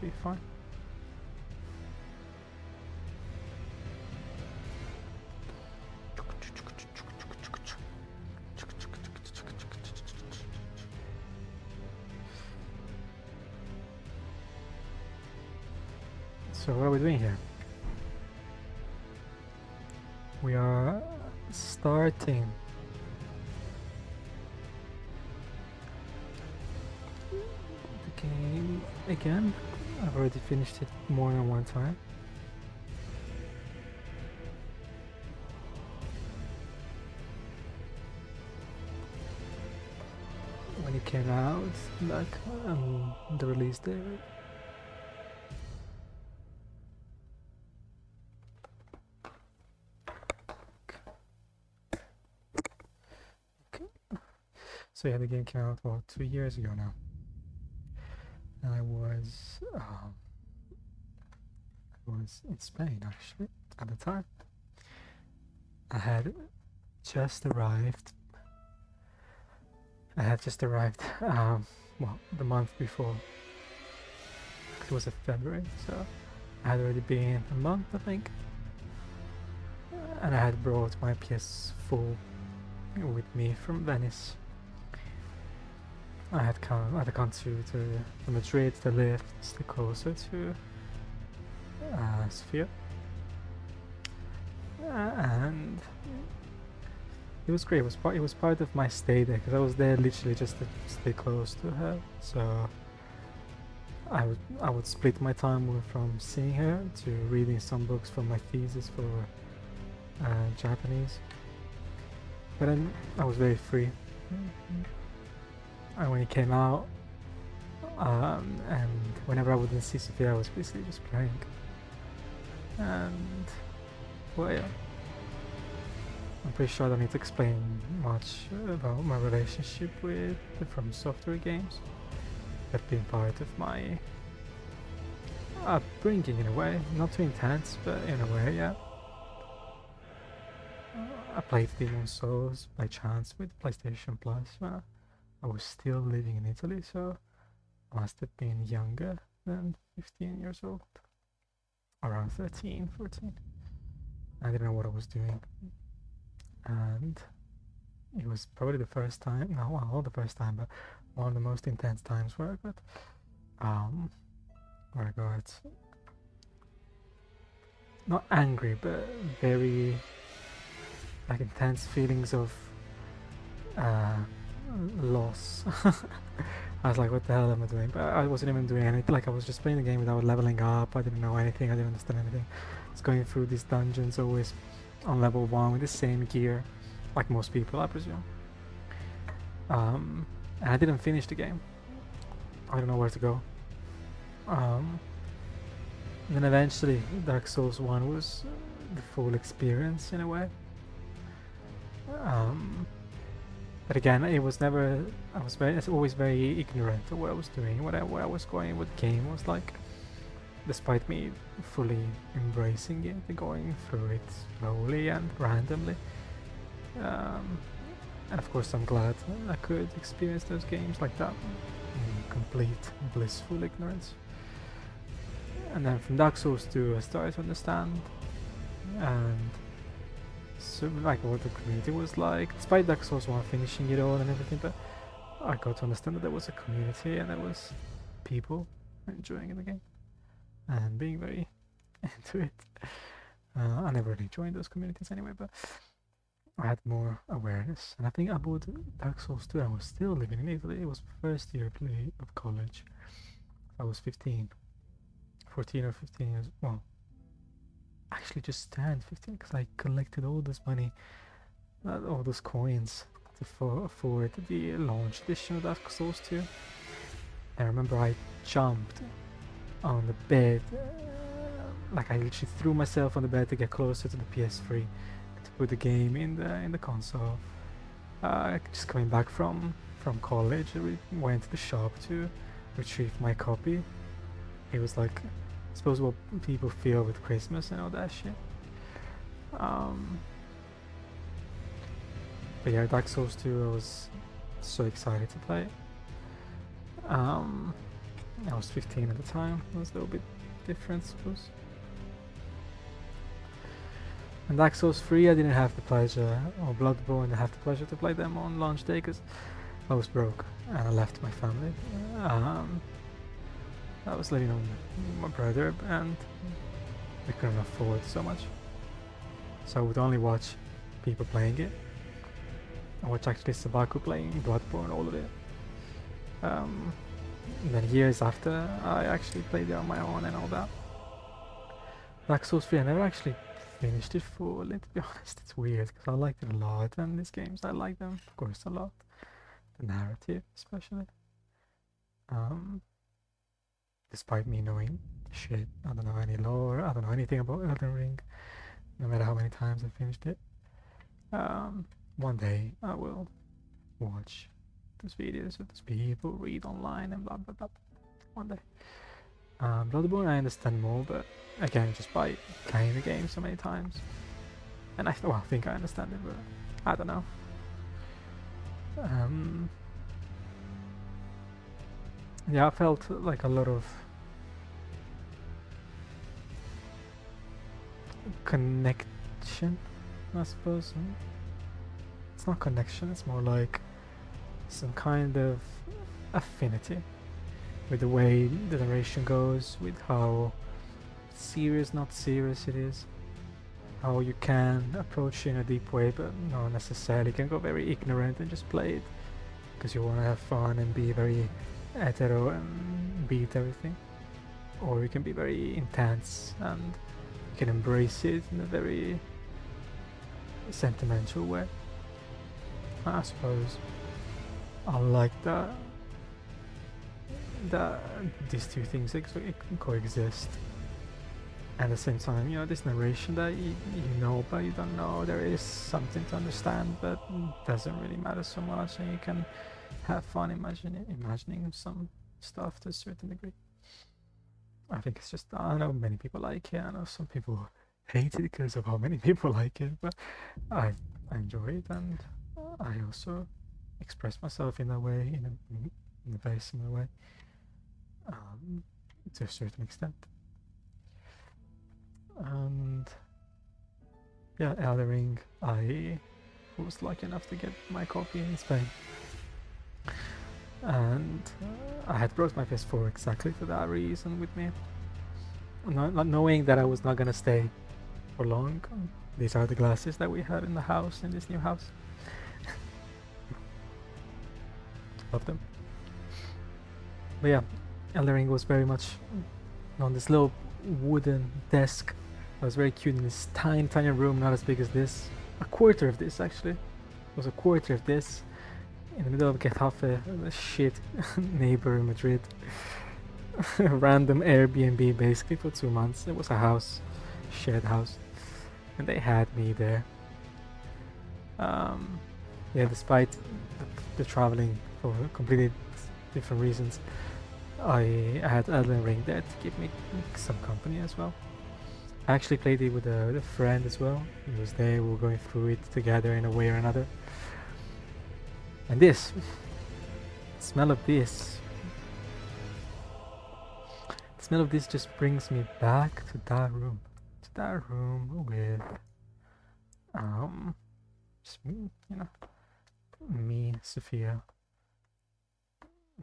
be fine. So what are we doing here? We are starting the game again. I've already finished it more than one time. When it came out, like the release date. So yeah, the game came out about 2 years ago now, and I was in Spain actually at the time. I had just arrived. Well, the month before. It was February, so I had already been a month, I think, and I had brought my PS4 with me from Venice. I had come to Madrid, the lifts, the closer to Sofia, and it was great. It was part of my stay there because I was there literally just to stay close to her. So I would split my time from seeing her to reading some books for my thesis for Japanese. But then I was very free. And when it came out, and whenever I wouldn't see Sophia, I was basically just playing. And well, yeah, I'm pretty sure I don't need to explain much about my relationship with the From Software games. They've been part of my upbringing in a way, not too intense, but in a way, yeah. I played Demon's Souls by chance with PlayStation Plus. I was still living in Italy, so I must have been younger than 15 years old. Around 13, 14. I didn't know what I was doing. And it was probably the first time, no, well, not the first time, but one of the most intense times where I got not angry, but very like intense feelings of loss. I was like, what the hell am I doing? But I wasn't even doing anything. Like, I was just playing the game without leveling up. I didn't know anything. I didn't understand anything. I was going through these dungeons always on level 1 with the same gear, like most people, I presume. And I didn't finish the game. I don't know where to go. And then eventually Dark Souls 1 was the full experience in a way. But again, it was never. I was always very ignorant of what I was doing, where I was going, what the game was like. Despite me fully embracing it, and going through it slowly and randomly. And of course, I'm glad I could experience those games like that, in complete blissful ignorance. And then from Dark Souls 2, I started to understand, and so like what the community was like. Despite Dark Souls 1 finishing it all and everything, but I got to understand that there was a community and there was people enjoying the game and being very into it. I never really joined those communities anyway, but I had more awareness. And I think I bought Dark Souls 2. I was still living in Italy. It was first year of college. I was 14 or 15 years. Well, actually just turned 15 because I collected all this money, all those coins to afford the launch edition of Dark Souls 2. I remember I jumped on the bed, like I literally threw myself on the bed to get closer to the PS3 to put the game in the console. Just coming back from college, I went to the shop to retrieve my copy. It was like, I suppose what people feel with Christmas and all that shit. But yeah, Dark Souls 2, I was so excited to play. I was 15 at the time. It was a little bit different, I suppose. And Dark Souls 3, I didn't have the pleasure, or Bloodborne, I didn't have the pleasure to play them on launch day because I was broke and I left my family. I was living on my brother and we couldn't afford so much. So I would only watch people playing it. I watched actually Sabaku playing Bloodborne, all of it. And then years after, I actually played it on my own and all that. Dark Souls 3, I never actually finished it fully, to be honest. It's weird because I liked it a lot, and these games I like them, of course, a lot. The narrative, especially. Despite me knowing shit, I don't know any lore, I don't know anything about Elden Ring, no matter how many times I finished it. One day I will watch those videos with those people, read online and blah blah blah. One day. Bloodborne I understand more, but again just by playing the game so many times. And I think I understand it, but I don't know. Yeah, I felt like a lot of connection, I suppose. It's not connection, it's more like some kind of affinity with the way the narration goes, with how serious, not serious it is, how you can approach it in a deep way but not necessarily. You can go very ignorant and just play it because you want to have fun and be very hetero and beat everything, or you can be very intense and you can embrace it in a very sentimental way. I suppose I like that these two things can coexist. At the same time, you know, this narration that you know but you don't know, there is something to understand but doesn't really matter so much, and you can have fun imagining some stuff to a certain degree. I think it's just, I know many people like it, I know some people hate it because of how many people like it, but I enjoy it, and I also express myself in a way, in a very similar way, to a certain extent. And yeah, Elden Ring, I was lucky enough to get my copy in Spain, and I had brought my PS4 exactly for that reason with me, not knowing that I was not gonna stay for long. These are the glasses that we have in the house, in this new house. Love them. But yeah, Elden Ring was very much on this little wooden desk. It was very cute in this tiny room, not as big as this. A quarter of this actually. It was a quarter of this in the middle of Getafe, a shit neighbor in Madrid. A random Airbnb basically for 2 months. It was a house, shared house, and they had me there. Yeah, despite the traveling for completely different reasons, I had Elden Ring there to give me some company as well. I actually played it with a friend as well. He was there, we were going through it together in a way or another. And this, the smell of this just brings me back to that room. To that room with, just me, you know, me, Sophia,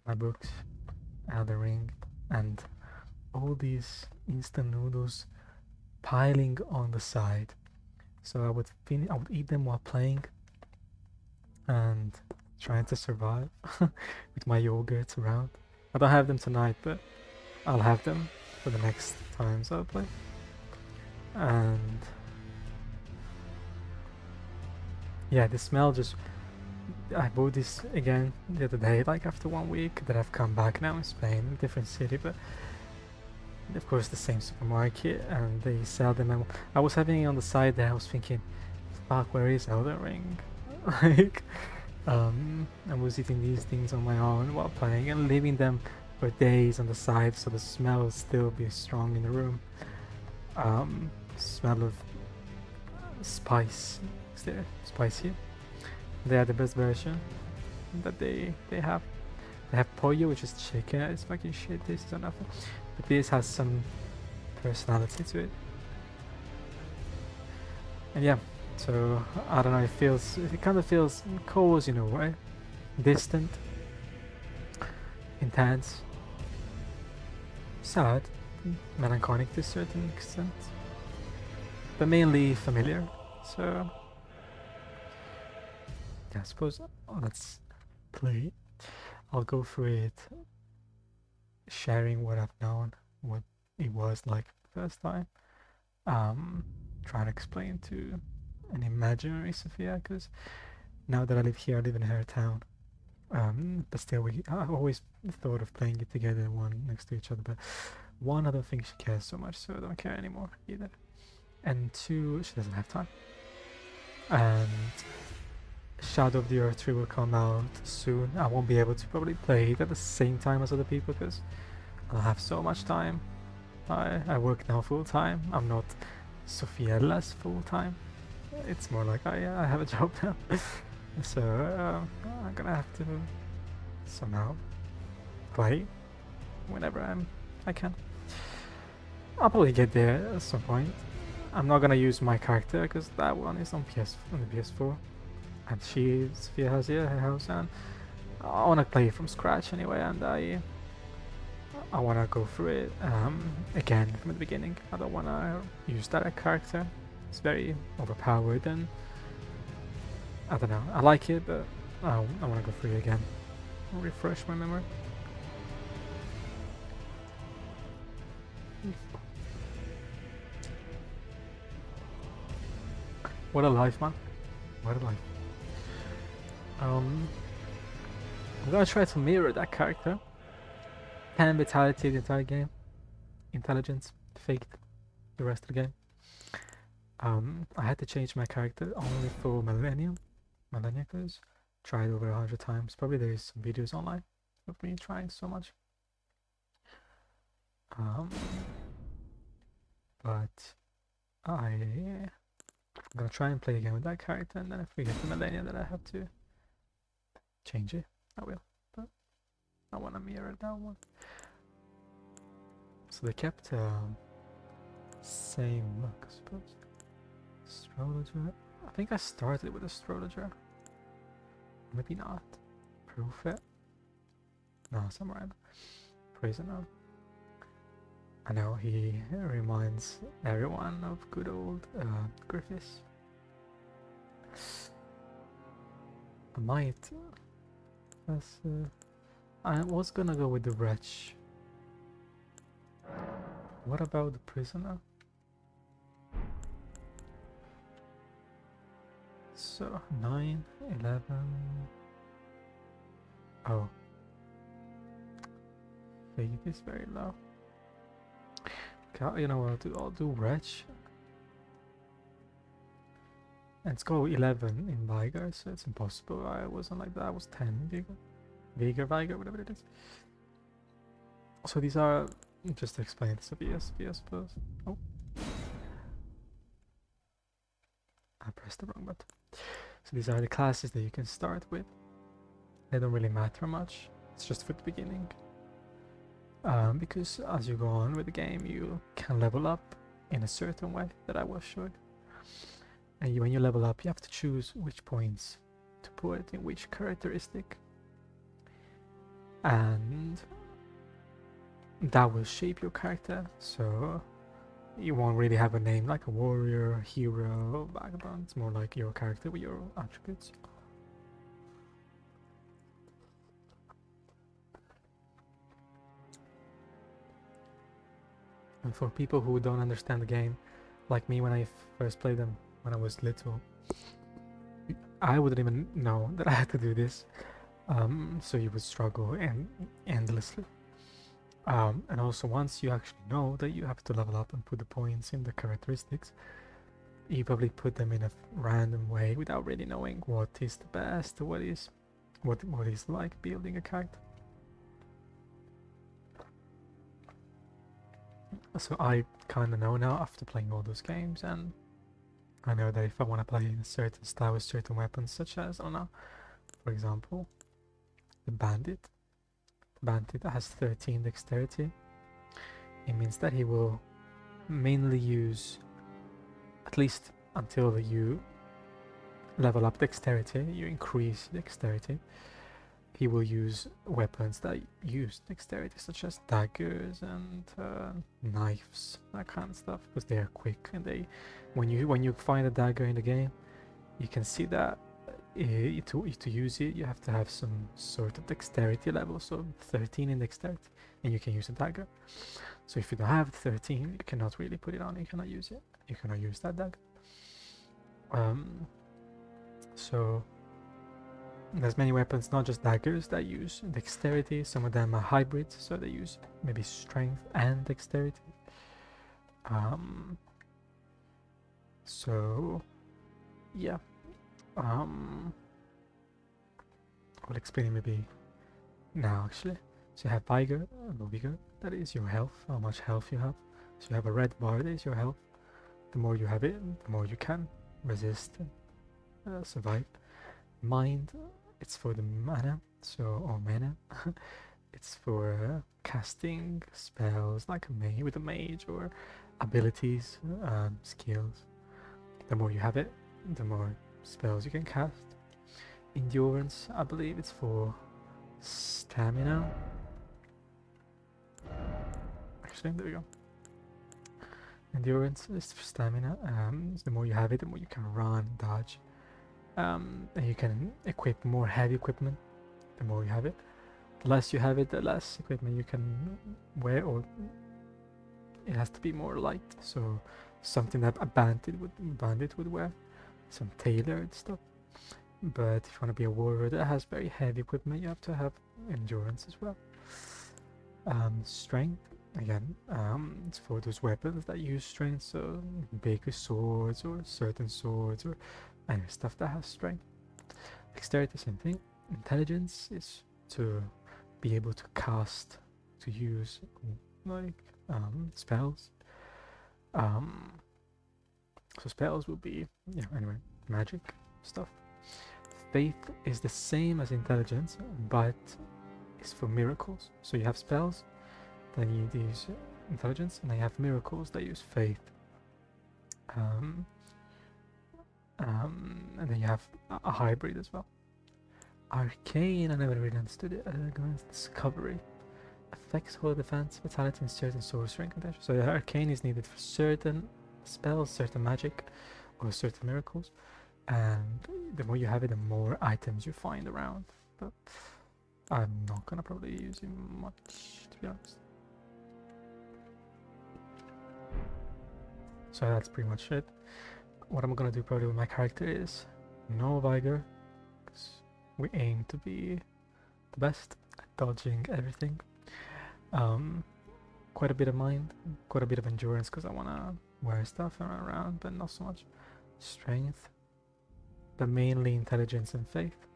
my books, Elden Ring, and all these instant noodles piling on the side. So I would eat them while playing and trying to survive with my yogurts around. I don't have them tonight, but I'll have them for the next times I'll play. And yeah, the smell just, I bought this again the other day, like after 1 week that I've come back now in Spain, in a different city, but of course the same supermarket, and they sell them. And I was having it on the side there, I was thinking, fuck, where is Elden Ring? Like, I was eating these things on my own while playing and leaving them for days on the side so the smell will still be strong in the room. Smell of spice. Is there spice here? They are the best version that they have. They have pollo, which is chicken. It's fucking shit. This is nothing. But this has some personality to it. And yeah, so I don't know. It kind of feels cozy in a way, distant, intense, sad, melancholic to a certain extent, but mainly familiar. So yeah, I suppose let's play. I'll go through it, sharing what I've known, what it was like the first time. Trying to explain to an imaginary Sophia, because now that I live here, I live in her town. But still, I always thought of playing it together, one next to each other. But one, I don't think she cares so much, so I don't care anymore either. And two, she doesn't have time. And Shadow of the Earth 3 will come out soon. I won't be able to probably play it at the same time as other people because I don't have so much time. I work now full time. I'm not Sophia's full time. It's more like I have a job now. So I'm gonna have to somehow play whenever I can. I'll probably get there at some point. I'm not gonna use my character because that one is on the PS4, and Sophia has her house, and I wanna play from scratch anyway, and I wanna go through it again from the beginning. I don't wanna use that character. It's very overpowered, and I don't know. I like it, but I wanna go through it again. Refresh my memory. What a life, man. What a life. I'm gonna try to mirror that character. 10 vitality the entire game. Intelligence, faked the rest of the game. I had to change my character only for Millennia because tried over 100 times. Probably there is some videos online of me trying so much. But I'm gonna try and play again with that character, and then if we get to Millennia that I have to change it, I will. But I wanna mirror that one. So they kept same look, I suppose. Astrologer. I think I started with astrologer. Maybe not. Prophet. No, samurai. Prisoner. I know he reminds everyone of good old Griffiths. I might. I was gonna go with the wretch. What about the prisoner? So 9, 11. Oh, faith is very low. Okay, you know what? I'll do wretch. And it's go 11 in Viger, so it's impossible. I wasn't like that. I was 10 Viger, whatever it is. So these are, just to explain, it's a VSP, I suppose. Oh, I pressed the wrong button. So these are the classes that you can start with. They don't really matter much. It's just for the beginning. Because as you go on with the game, you can level up in a certain way that I will show you. And when you level up, you have to choose which points to put in which characteristic. And that will shape your character. So you won't really have a name like a warrior, hero, vagabond. It's more like your character with your attributes. And for people who don't understand the game, like me when I first played them when I was little, I wouldn't even know that I had to do this. So you would struggle endlessly. And also once you actually know that you have to level up and put the points in the characteristics, you probably put them in a random way without really knowing what is the best, what is like building a character. So I kind of know now after playing all those games, and I know that if I want to play in a certain style with certain weapons, such as, I don't know, for example, the bandit, bandit that has 13 dexterity. It means that he will mainly use, at least until you level up dexterity, you increase dexterity, he will use weapons that use dexterity, such as daggers and knives, that kind of stuff, because they are quick and they, when you find a dagger in the game, you can see that to use it you have to have some sort of dexterity level, so 13 in dexterity, and you can use a dagger. So if you don't have 13, you cannot really put it on, you cannot use it, you cannot use that dagger. So there's many weapons, not just daggers, that use dexterity. Some of them are hybrids, so they use maybe strength and dexterity. So yeah, I'll explain it maybe now actually. So you have vigor, that is your health, how much health you have. So you have a red bar, that is your health. The more you have it, the more you can resist, survive. Mind, it's for the mana, or mana. It's for casting spells like with a mage, or abilities, skills. The more you have it, the more spells you can cast. Endurance, I believe it's for stamina. Actually, there we go. Endurance is for stamina. So the more you have it, the more you can run, dodge. And you can equip more heavy equipment the more you have it. The less you have it, the less equipment you can wear, or it has to be more light. So something that a bandit would wear, some tailored stuff. But if you want to be a warrior that has very heavy equipment, you have to have endurance as well. Strength, again, it's for those weapons that use strength, so bigger swords or certain swords, or anyway, stuff that has strength. Dexterity, same thing. Intelligence is to be able to cast, to use like spells. So spells will be, anyway, magic stuff. Faith is the same as intelligence, but it's for miracles. So you have spells that need use intelligence, and then you have miracles that use faith. And then you have a hybrid as well. Arcane, I never really understood it. Discovery affects whole defense, vitality, and certain sorcery conditions. So the arcane is needed for certain spells, certain magic, or certain miracles. And the more you have it, the more items you find around. But I'm not gonna probably use it much, to be honest. So that's pretty much it. What I'm gonna do probably with my character is no vigor, because we aim to be the best at dodging everything. Quite a bit of mind, quite a bit of endurance, because I wanna wear stuff and run around, but not so much strength. But mainly intelligence and faith,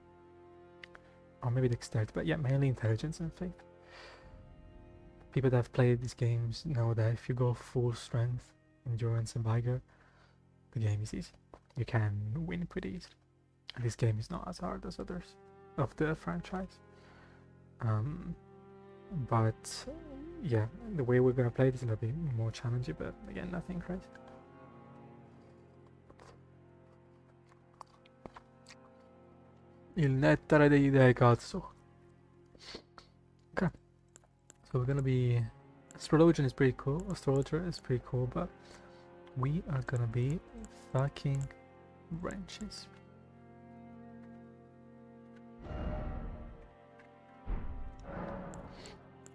or maybe dexterity, but yeah, mainly intelligence and faith. People that have played these games know that if you go full strength, endurance, and vigor, the game is easy. You can win pretty easily. And this game is not as hard as others of the franchise. But yeah, the way we're gonna play it is gonna be more challenging, but again, nothing crazy. Il nettare dei dei cazzo. Okay. So we're gonna be astrologer is pretty cool, but we are gonna be fucking wrenches.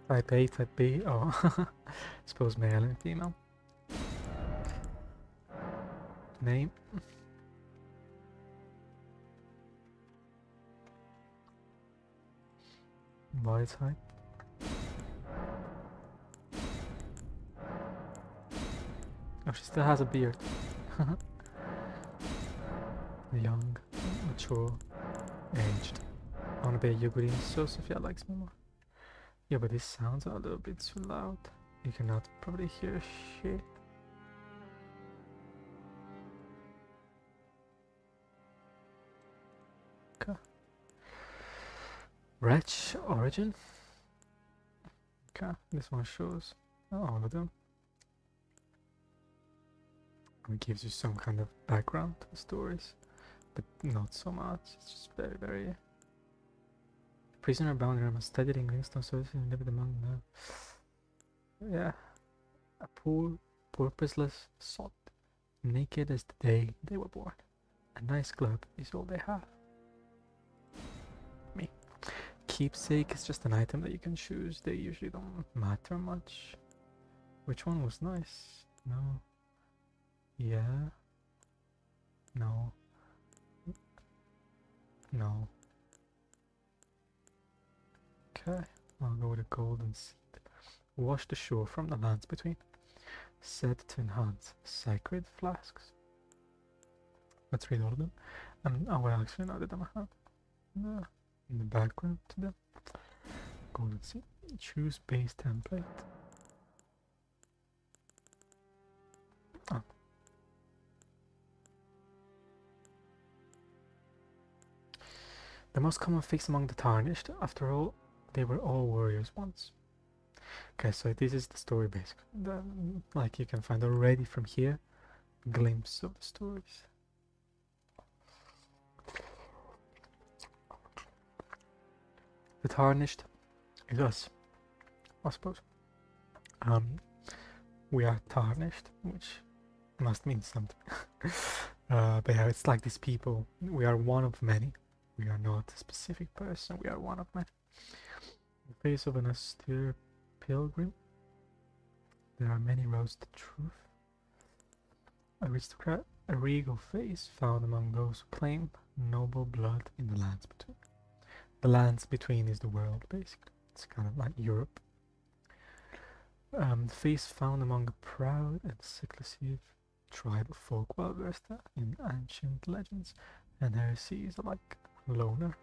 Type A, type B, oh, suppose male and female. Name. Body type. Oh, she still has a beard. Young, mature, aged. I wanna be a Yoguri, so Sophia likes me more. Yeah, but this sounds a little bit too loud. You cannot probably hear shit. Okay. Wretch origin. Okay, this one shows all of them. And it gives you some kind of background to the stories, but not so much. It's just very, very. Prisoner bound in a studying Greenstone services and lived among them. Yeah, a poor, purposeless sod, naked as the day they were born. A nice club is all they have. Me. Keepsake is just an item that you can choose. They usually don't matter much. Which one was nice? No. Yeah. No. No. Okay, I'll go with a golden seed. Wash the shore from the lands between. Said to enhance sacred flasks. Let's read all of them. Oh, well, actually, no, they don't have in the background to them. Golden seed. Choose base template. Oh. The most common face among the tarnished. After all, they were all warriors once. Okay, so this is the story basically. Like you can find already from here a glimpse of the stories. The tarnished is us, I suppose. We are tarnished, which must mean something. But yeah, it's like these people. We are one of many. We are not a specific person. We are one of many. In the face of an austere pilgrim, there are many roads to truth. Aristocrat, a regal face found among those who claim noble blood in the lands between. The lands between is the world, basically. It's kind of like Europe. The face found among a proud and seclusive tribe of folk well versed in ancient legends and heresies like Loner.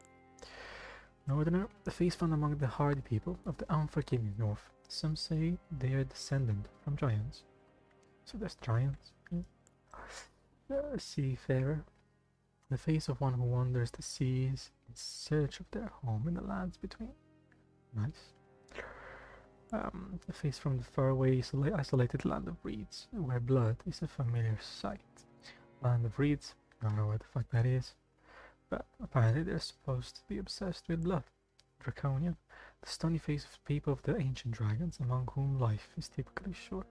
Northerner, the face found among the hardy people of the unforgiving north. Some say they are descendant from giants. So there's giants. Seafarer, the face of one who wanders the seas in search of their home in the lands between. Nice. The face from the faraway isolated land of reeds, where blood is a familiar sight. Land of reeds, I don't know what the fuck that is, but apparently they're supposed to be obsessed with blood. Draconian, the stony face of people of the ancient dragons, among whom life is typically short.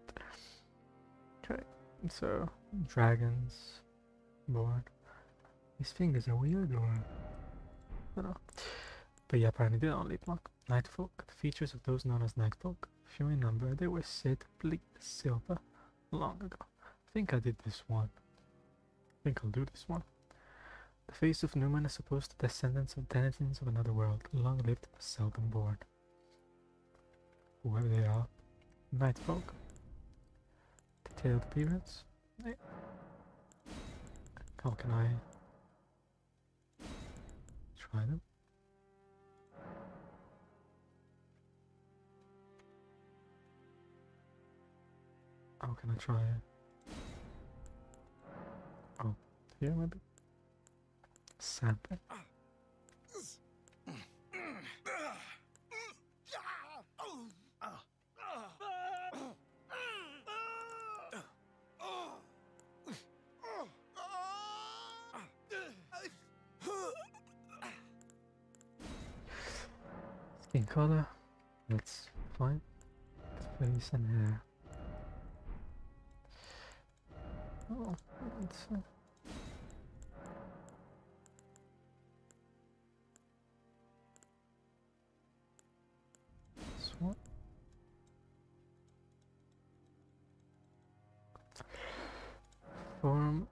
Okay, so dragons born. These fingers are weird, or I don't know. But yeah, apparently they don't live long. Nightfolk, the features of those known as Nightfolk, few in number, they were said to bleed silver long ago. I think I did this one. I think I'll do this one. The face of Newman is supposed to descendants of denizens of another world, long lived but seldom born. Whoever they are. Nightfolk. Detailed appearance. How can I try them? How can I try it? Oh, here maybe? Sample. Skin color, that's fine. Face and hair. Oh, let's see. This one. Form,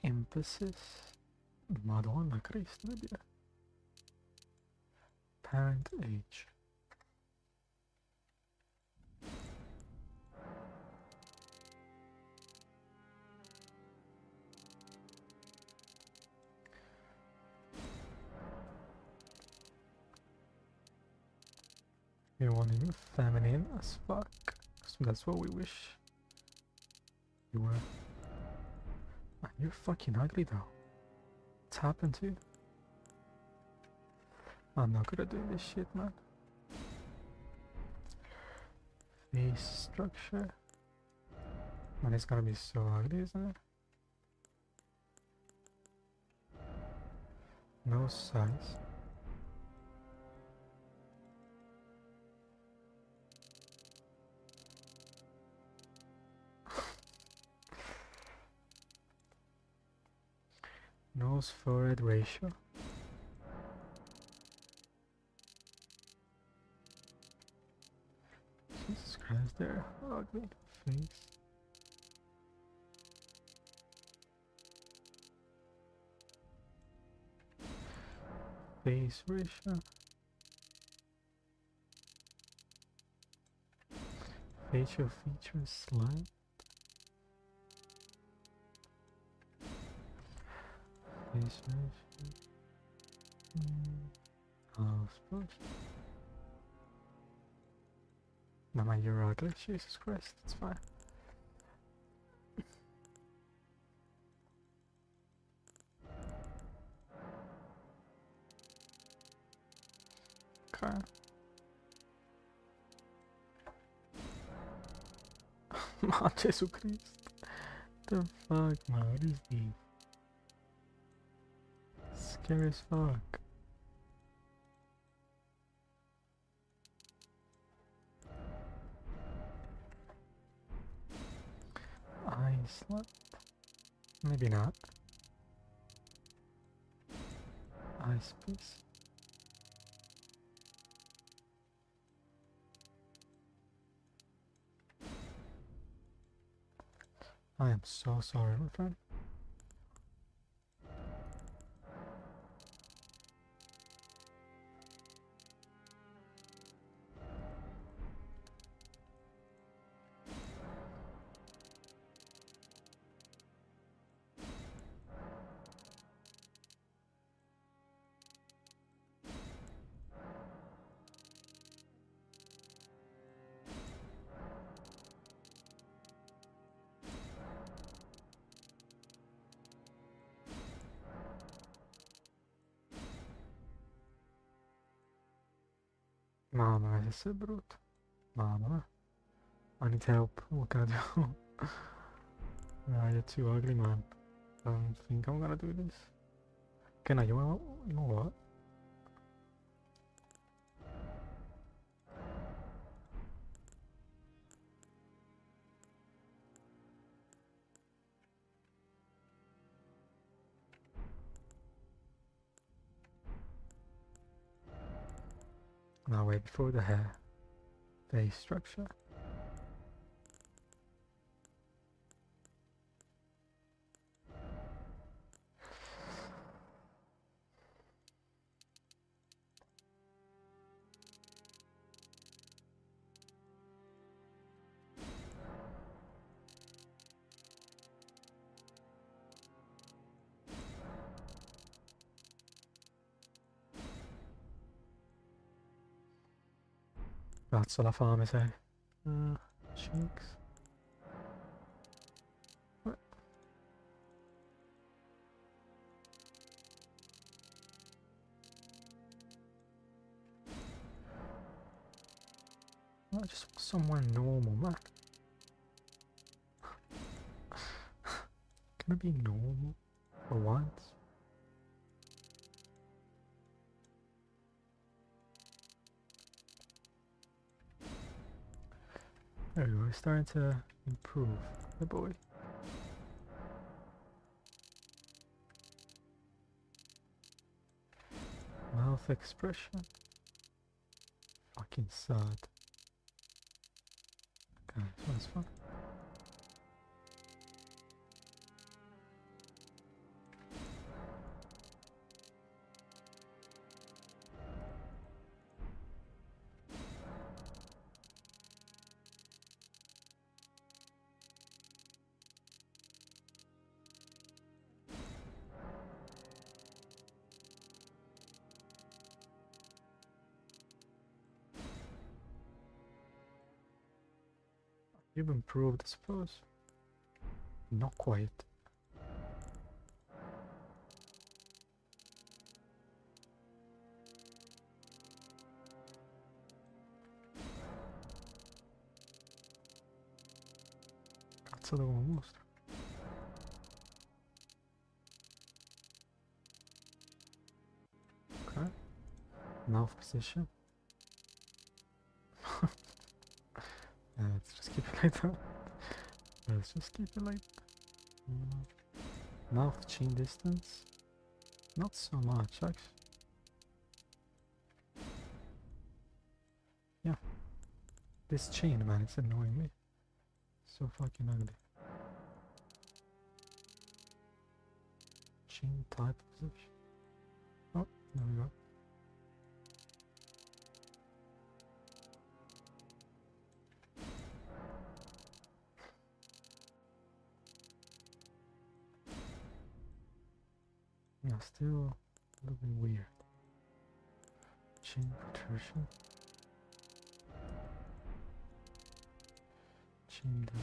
emphasis, Madonna Kristna, dear. Parent age. You want him feminine as fuck. So that's what we wish you were. Man, you're fucking ugly though. What's happened to you? I'm not good at doing this shit, man. Face structure. Man, it's gonna be so ugly, isn't it? No size. Nose forehead ratio. Jesus Christ, they're ugly. Face. Face ratio. Facial features slight. Face ratio. I suppose. Mama, you're ugly. Jesus Christ, it's fine. Okay. Man, Jesus Christ. The fuck, man? What is this? Scary as fuck. Iceland? Maybe not. Ice piece. I am so sorry, my friend. Mama, this is brutal. Mama, I need help. What can I do? You're too ugly, man. I don't think I'm gonna do this. Can I? You know what? Now wait, before the hair. Face structure. That's alla fame, say. Cheeks. What? I just want somewhere normal, man. Can it be normal for once? There we go, we're starting to improve the boy. Mouth expression. Fucking sad. Okay, this one's fun. You've improved, I suppose. Not quite. piazza dopo un mostro. Okay. Mouth position. Let's just keep it like that. Let's just keep it like mouth chin distance. Not so much actually. Yeah. This chain, man, it's annoying me. So fucking ugly. Chain type position. Oh, there we go. Yeah, still a little bit weird. Chin protrusion. Chin down.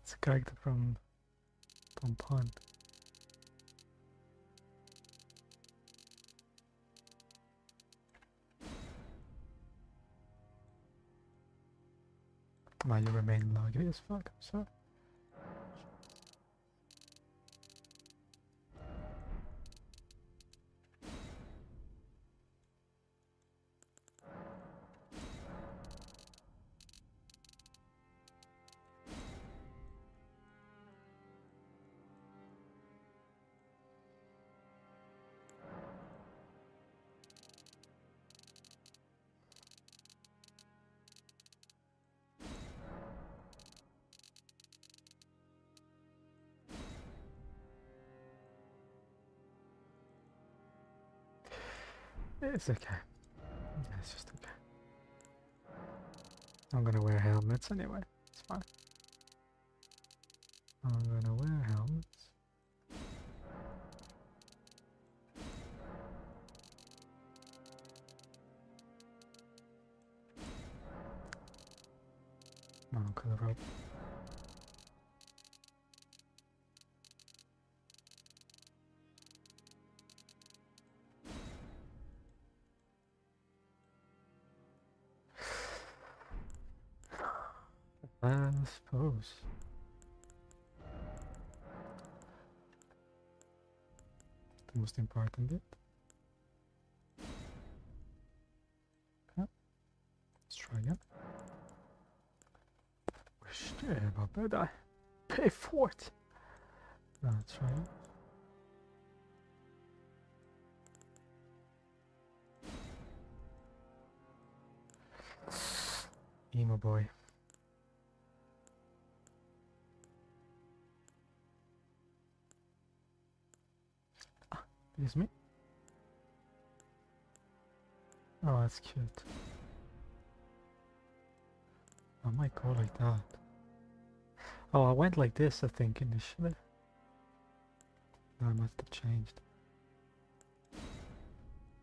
It's a character from Pond. Why you remain laggy as fuck, I'm sorry. It's okay. Yeah, it's just okay. I'm gonna wear helmets anyway. It's fine. I'm gonna wear helmets. No, color up. I suppose. The most important bit. Okay, let's try again. Wish vad bad I pay for it. Let's try it. Emo boy. Excuse me. Oh, that's cute. I might go like that. Oh, I went like this, I think, initially. I must have changed.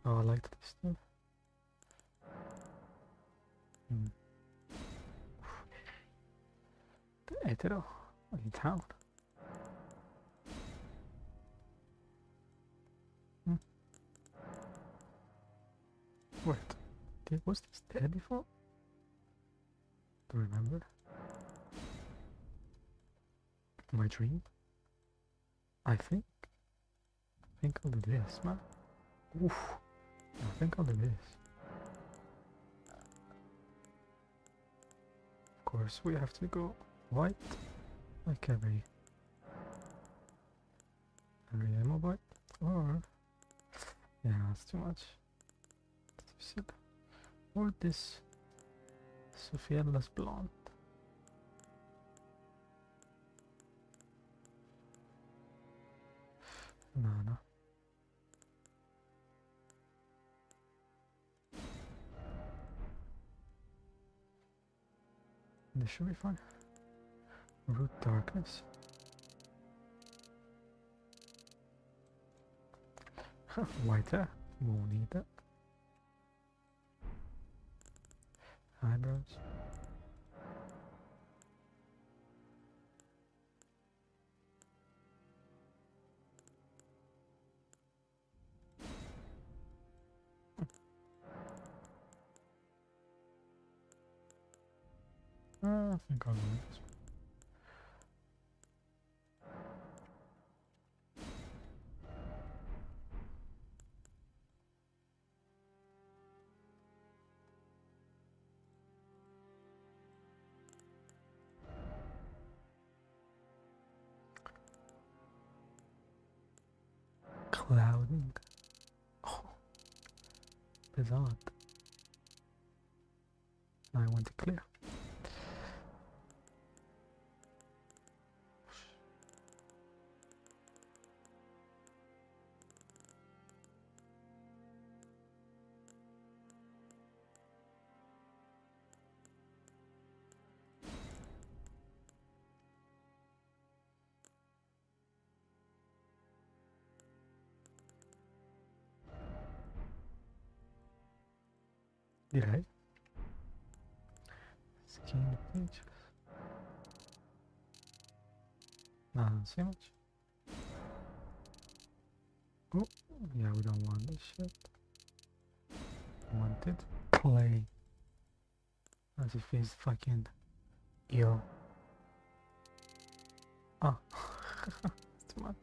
Oh, I liked this stuff. The hetero in town. Wait, was this there before? Do you remember? My dream? I think I'll do this, man. Oof. I think I'll do this. Of course, we have to go white, like every ammo bite, or yeah, that's too much. Or this Sophia's blonde. No. This should be fine. Root darkness. White hair. Won't need that. Eyebrows. I think I'll go with this one. Clouding. Oh, bizarre. I want to clear. Did I? Skin features. No, I don't see much. Oh, yeah, we don't want this shit. Want it? Play. As if he's fucking ill. Oh, it's too much.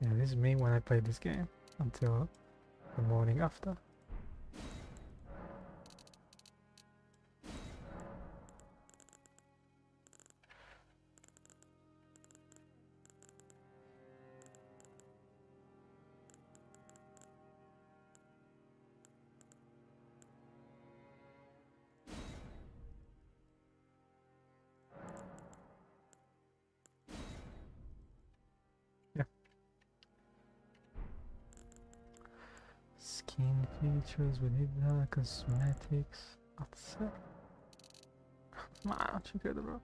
Yeah, this is me when I play this game until the morning after. Yeah. Skin features, we need that. Cosmetics. That's it. Man, check out the rock.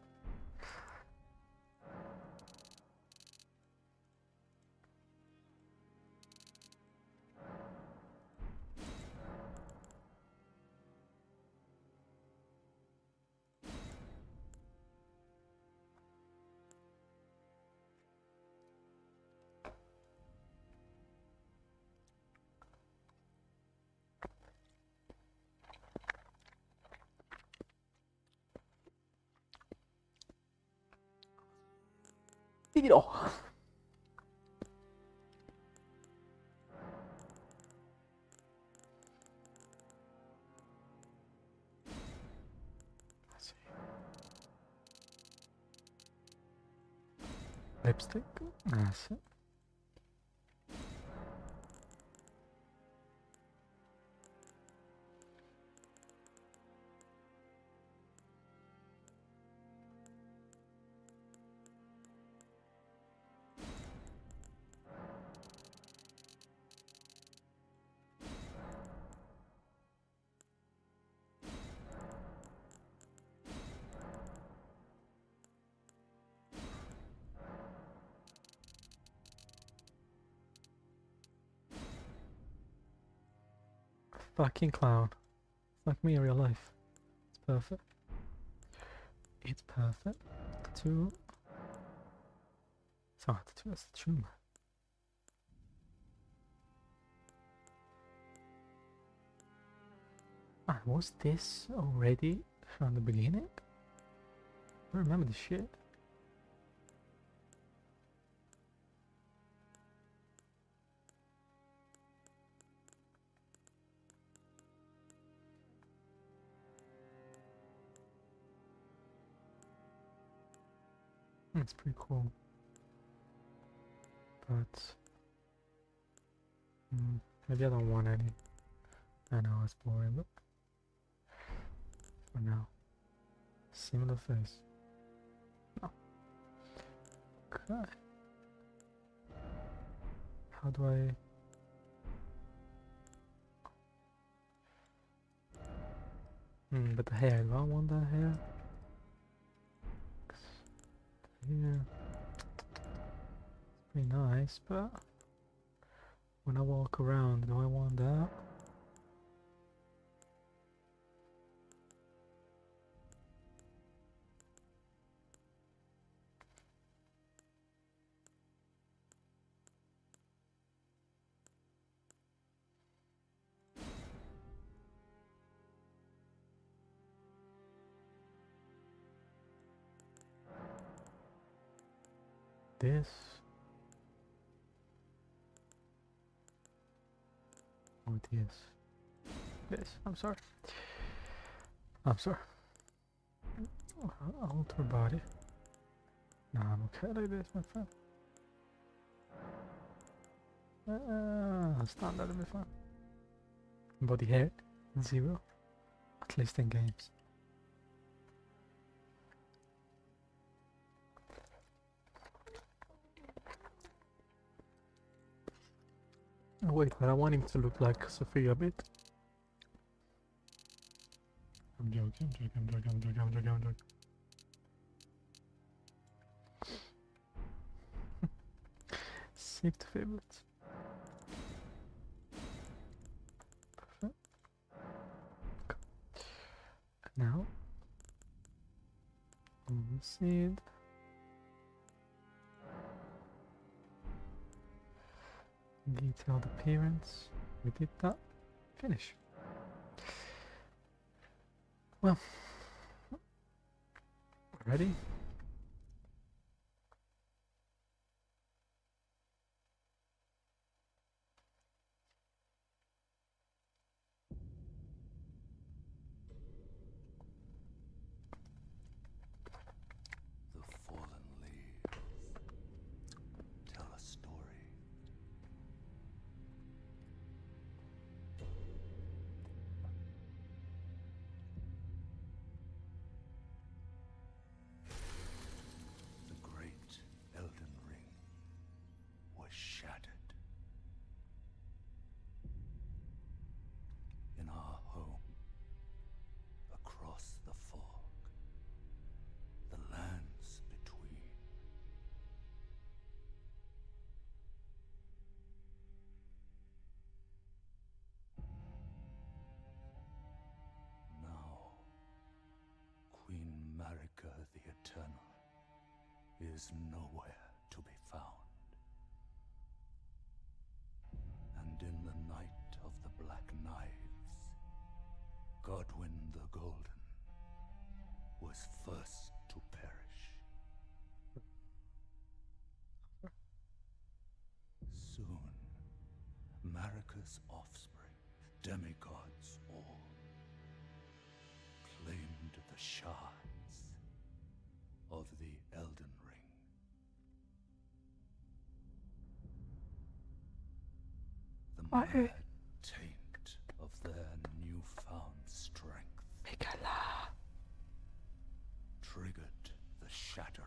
Let's see. Lipstick. That's it. Fucking clown. It's like me in real life. It's perfect. It's perfect. Two. It's not two, that's the tumor. Ah, was this already from the beginning? I remember this shit. It's pretty cool. But maybe I don't want any. I know it's boring, but for now. Similar face. No. Okay. How do I... but the hair, do I want that hair? Yeah. It's pretty nice, but when I walk around, do I want that? this. Or this. This. I'm sorry. I'm sorry. Alter body. Nah, I'm okay like this, my friend. Standard will be fine. Body hair, 0. At least in games. Oh, wait, but I want him to look like Sophia a bit. I'm joking, I'm joking. Save the favorites. Perfect. Okay. And now, seed. Detailed appearance. We did that. Finish. Well, ready? The Eternal is nowhere to be found. And in the night of the Black Knives, Godwyn the Golden was first to perish. Soon, Marika's offspring, demigods all, claimed the shards of the Elden Ring. The mad taint of their newfound strength triggered the shattering.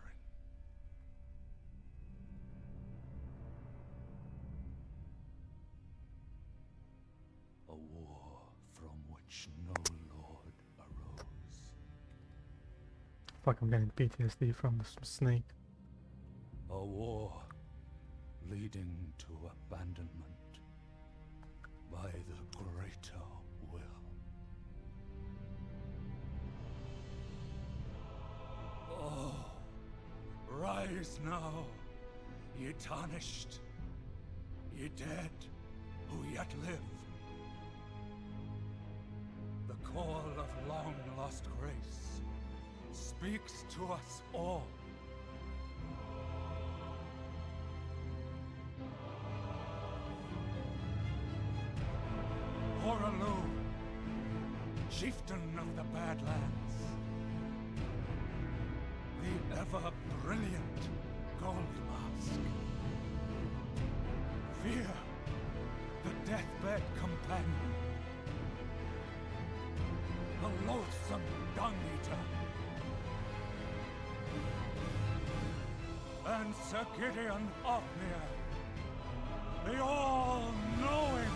A war from which no lord arose. Fuck, I'm getting PTSD from the snake. A war leading to abandonment by the greater will. Oh, rise now, ye tarnished, ye dead who yet live. The call of long-lost grace speaks to us all. Horalu, chieftain of the Badlands, the ever-brilliant Gold Mask. Fear, the deathbed companion, the loathsome dung-eater, and Sir Gideon Ofnir, the all-knowing.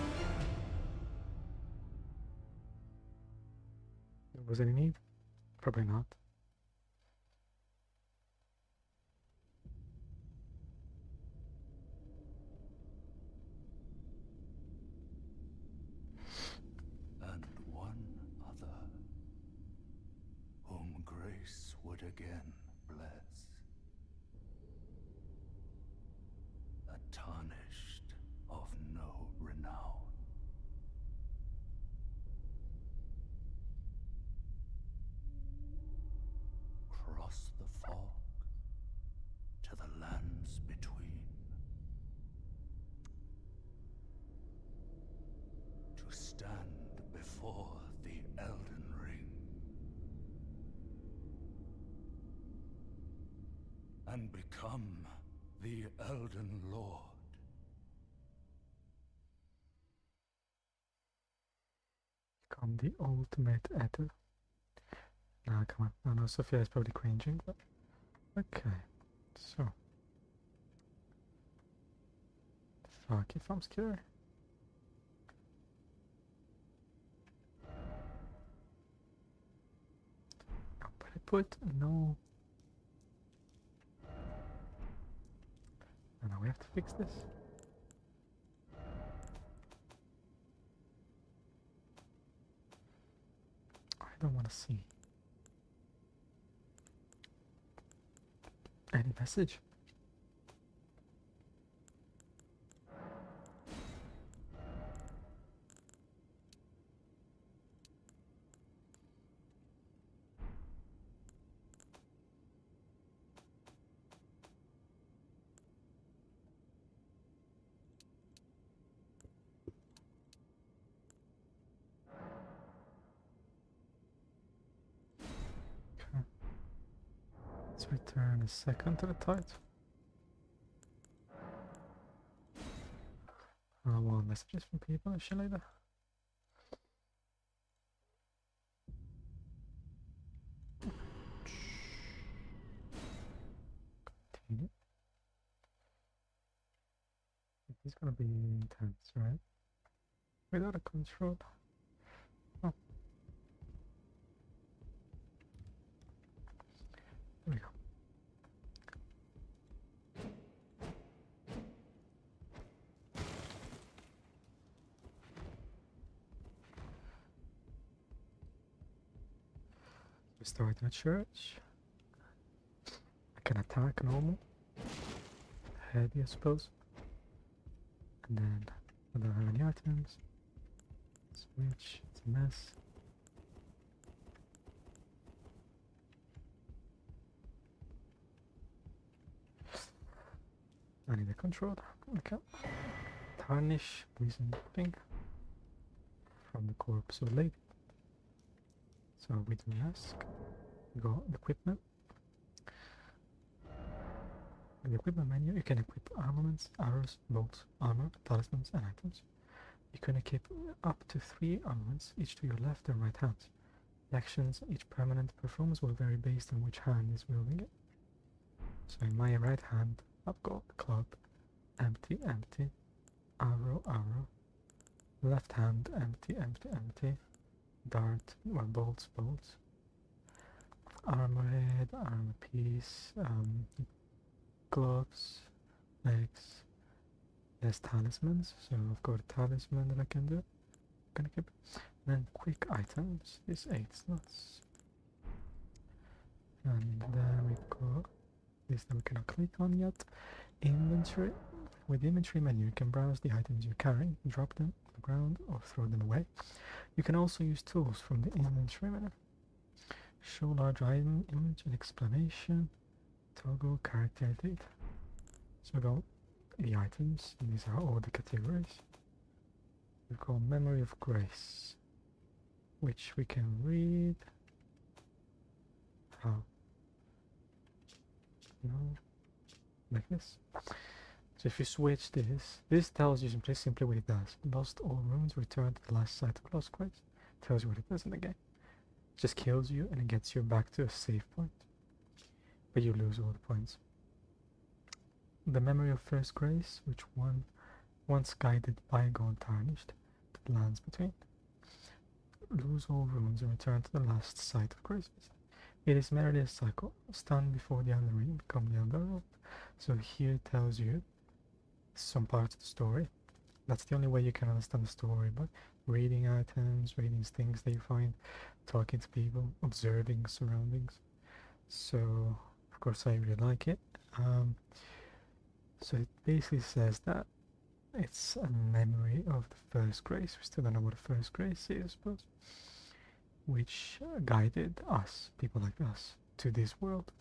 Was any need? Probably not. And one other, whom grace would again bless. A tarnished of no renown. Cross the fog to the lands between. stand before the Elden Ring and become the Elden Lord. Become the ultimate editor. Nah, come on. I know Sophia is probably cringing, but okay. So, fuck if I'm scared. But I put no. And now we have to fix this. I don't want to see any message. Okay. Let's return a second to the title. I want messages from people and shit like that. Continue. He's gonna be intense, right? Without a control. Oh. There we go. We start in a church. I can attack normal. Heavy, I suppose. And then I don't have any items. Switch, it's a mess. I need a control. Okay. Tarnish, poison pink from the corpse of lady. So we do ask. Go equipment. In the equipment menu, you can equip armaments, arrows, bolts, armor, talismans, and items. You can equip up to 3 armaments, each to your left and right hands. The actions each permanent performs will vary based on which hand is wielding it. So in my right hand, I've got club, empty, empty, arrow, arrow. Left hand, empty, empty, empty. Dart, well, bolts, bolts. Armor head, armor piece, gloves, legs. There's talismans, so I've got a talisman that I can do. Gonna keep. And then quick items, this 8 slots. And then we've got this that we cannot click on yet. Inventory. With the inventory menu, you can browse the items you're carrying, drop them on the ground, or throw them away. You can also use tools from the inventory menu. Show large item image and explanation. Toggle character data. So we got the items, and these are all the categories. We've got Memory of Grace, which we can read. How? No, like this. So if you switch this tells you simply what it does. Lost all runes, return to the last site of Lost Grace. Tells you what it does in the game. It just kills you and it gets you back to a save point. But you lose all the points. The Memory of First Grace, which once guided bygone tarnished to the lands between. Lose all runes and return to the last site of Grace. It is merely a cycle. Stand before the Elden Ring, become the Elden Lord. So here it tells you some parts of the story. That's the only way you can understand the story, but reading items, reading things that you find, talking to people, observing surroundings. So, of course, I really like it. So it basically says that it's a memory of the first grace. We still don't know what the first grace is, I suppose. Which guided us, people like us, to this world.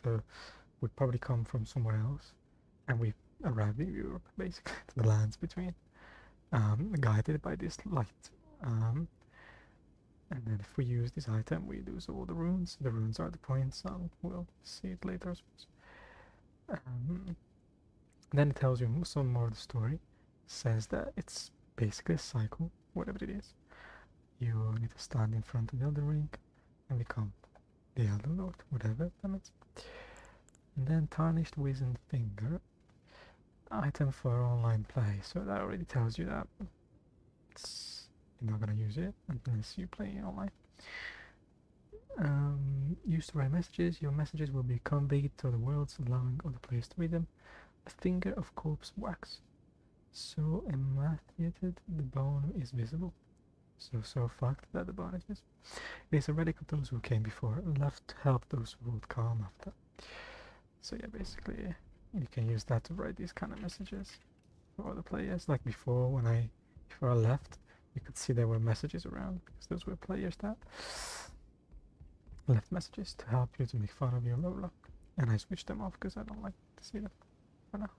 We probably come from somewhere else, and we arrived in Europe, basically, to the lands between. Guided by this light, And then if we use this item, we lose all the runes. The runes are the points, and we'll see it later, I suppose. Then it tells you some more of the story. Says that it's basically a cycle, whatever it is. You need to stand in front of the Elden Ring and become the Elden Lord, whatever that means. And then Tarnished Wizened Finger, item for online play. So that already tells you that you're not gonna use it unless you play online. Use to write messages. Your messages will be conveyed to the worlds, allowing other players to read them. A finger of corpse wax. So emaciated, the bone is visible. So fucked that the bone is visible. It is a relic of those who came before, left to help those who would come after. So yeah, basically, you can use that to write these kind of messages for other players. Like before I left, you could see there were messages around, because those were players that left messages to help you, to make fun of your low luck. And I switched them off because I don't like to see them for now.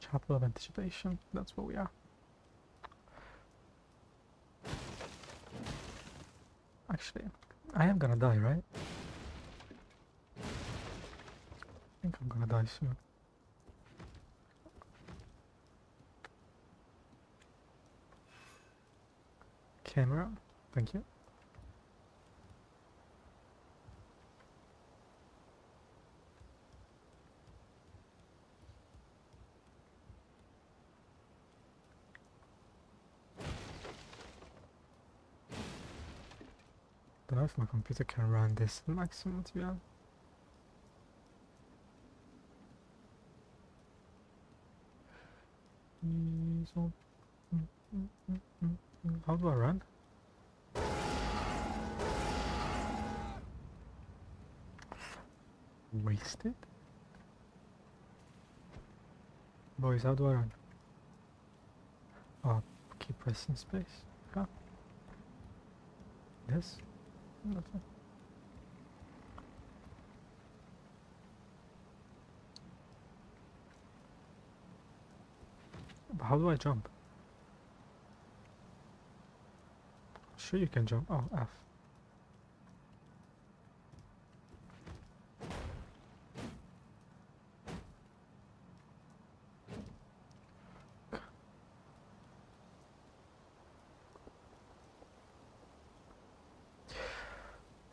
Chapel of Anticipation, that's what we are. Actually, I am gonna die, right? I think I'm gonna die soon. Camera, thank you. I don't know if my computer can run this maximum, to be honest. How do I run? Wasted? Boys, how do I run? Oh, keep pressing space. Huh? This? Nothing. But how do I jump? Sure you can jump. Oh, F.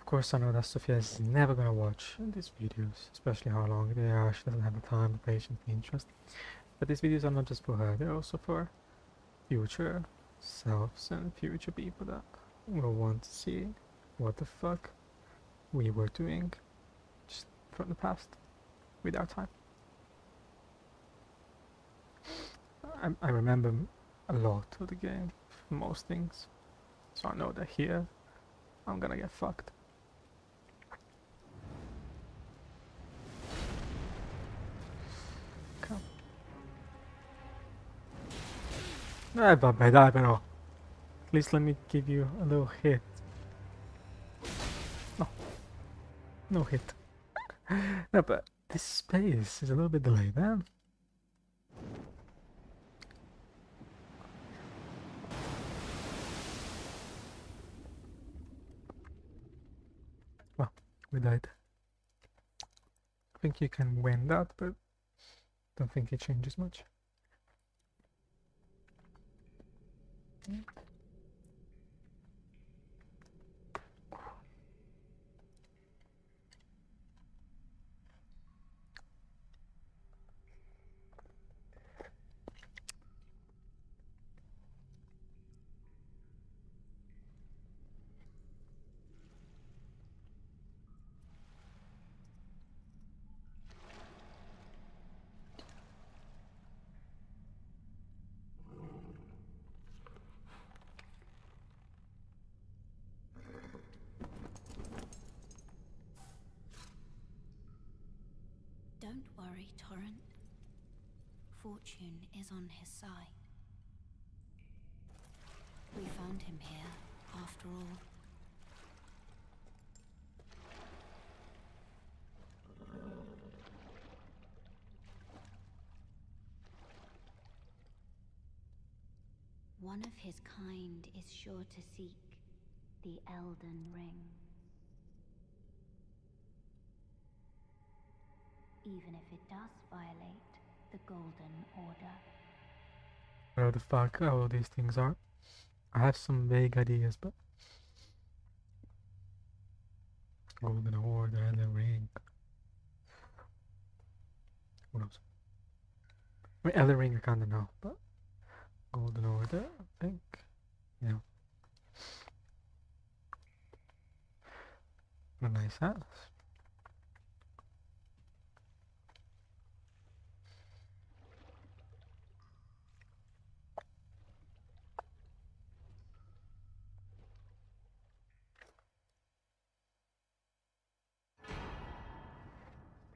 Of course, I know that Sophia is never gonna watch these videos, especially how long they are. She doesn't have the time, the patience, the interest. But these videos are not just for her, they're also for future selves and future people that will want to see what the fuck we were doing just from the past with our time. I remember a lot of the game, most things, so I know that here I'm gonna get fucked. Come. Vabbè, dai però. At least let me give you a little hit. No. No hit. No, but this space is a little bit delayed, man. Well, we died. I think you can win that, but don't think it changes much. Don't worry, Torrent. Fortune is on his side. We found him here, after all. One of his kind is sure to seek the Elden Ring. Even if it does violate the Golden Order. Whatever the fuck all these things are. I have some vague ideas, but Golden Order and the Ring. Who knows? I mean, Elden Ring I kinda know, but Golden Order, I think. Yeah. A nice house.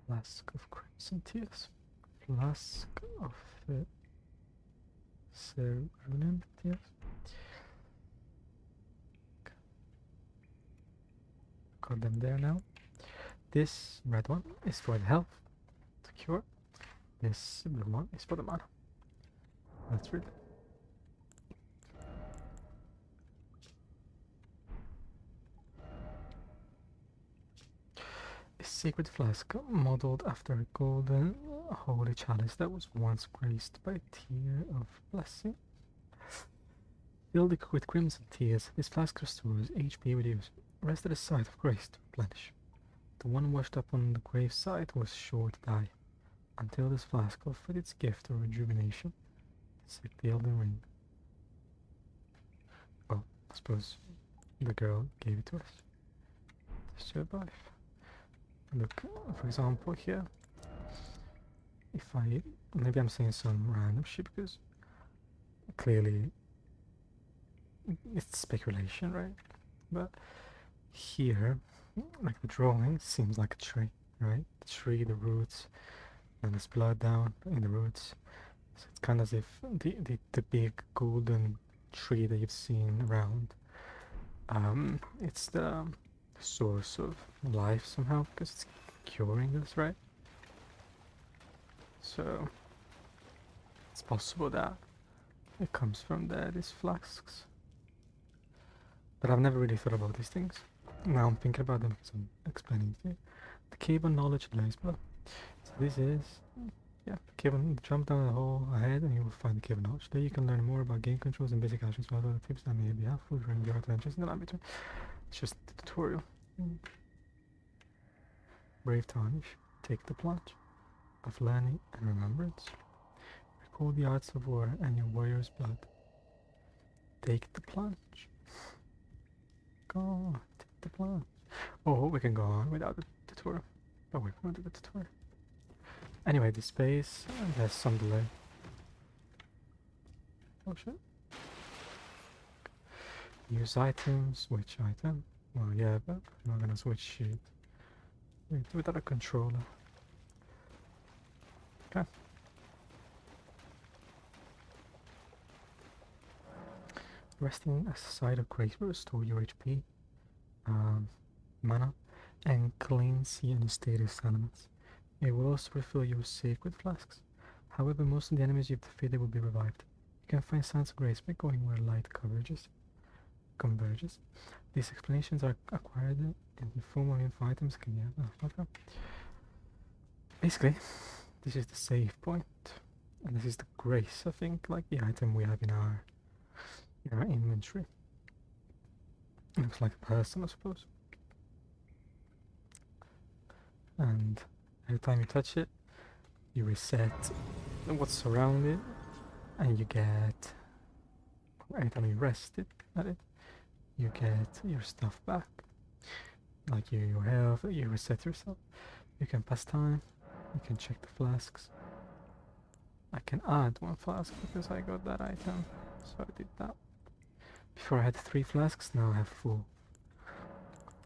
Flask of Crimson Tears. Flask of Cerulean Tears. Got them there now. This red one is for the health to cure. This blue one is for the mana. Let's read. A sacred flask modeled after a golden holy chalice that was once graced by a tear of blessing. Filled with crimson tears, this flask restores HP reduced. Rest at the site of grace to replenish. The one washed up on the grave site was sure to die, until this flask offered its gift of rejuvenation. Said the Elden Ring. Well, I suppose the girl gave it to us to survive. Look, for example, here, if maybe I'm saying some random shit because clearly it's speculation, right? But here, like the drawing seems like a tree, right? The tree, the roots, and there's blood down in the roots. So it's kind of as if the big golden tree that you've seen around, it's the source of life somehow because it's curing us, right? So it's possible that it comes from there, these flasks. But I've never really thought about these things. Now I'm thinking about them because I'm explaining to you. The cave of knowledge lays below. So this is, yeah, the cave of, jump down the hole ahead and you will find the cave of knowledge. There you can learn more about game controls and basic actions, while other tips that may be helpful during your adventures in the land between. It's just the tutorial. Brave tarnish, take the plunge of learning and remembrance. Recall the arts of war and your warrior's blood. Take the plunge. Go on, take the plunge. Oh, we can go on without the tutorial. But we're going to do the tutorial. Anyway, this space, there's some delay. Oh shit. Use items, switch item. Well, yeah, but I'm not gonna switch sheet. Without a controller. Okay. Resting at the side of grace will restore your HP, mana, and cleanse any status elements. It will also refill your sacred flasks. However, most of the enemies you've defeated will be revived. You can find signs of grace by going where light converges. These explanations are acquired in the form of info items. Okay. Basically, this is the save point, and this is the grace. I think, like the item we have in our inventory. It looks like a person, I suppose. And every time you touch it, you reset what's around it, and you get. Every time you rest it at it, you get your stuff back, like your health. You reset yourself. You can pass time. You can check the flasks. I can add one flask because I got that item, so I did that. Before I had 3 flasks, now I have 4.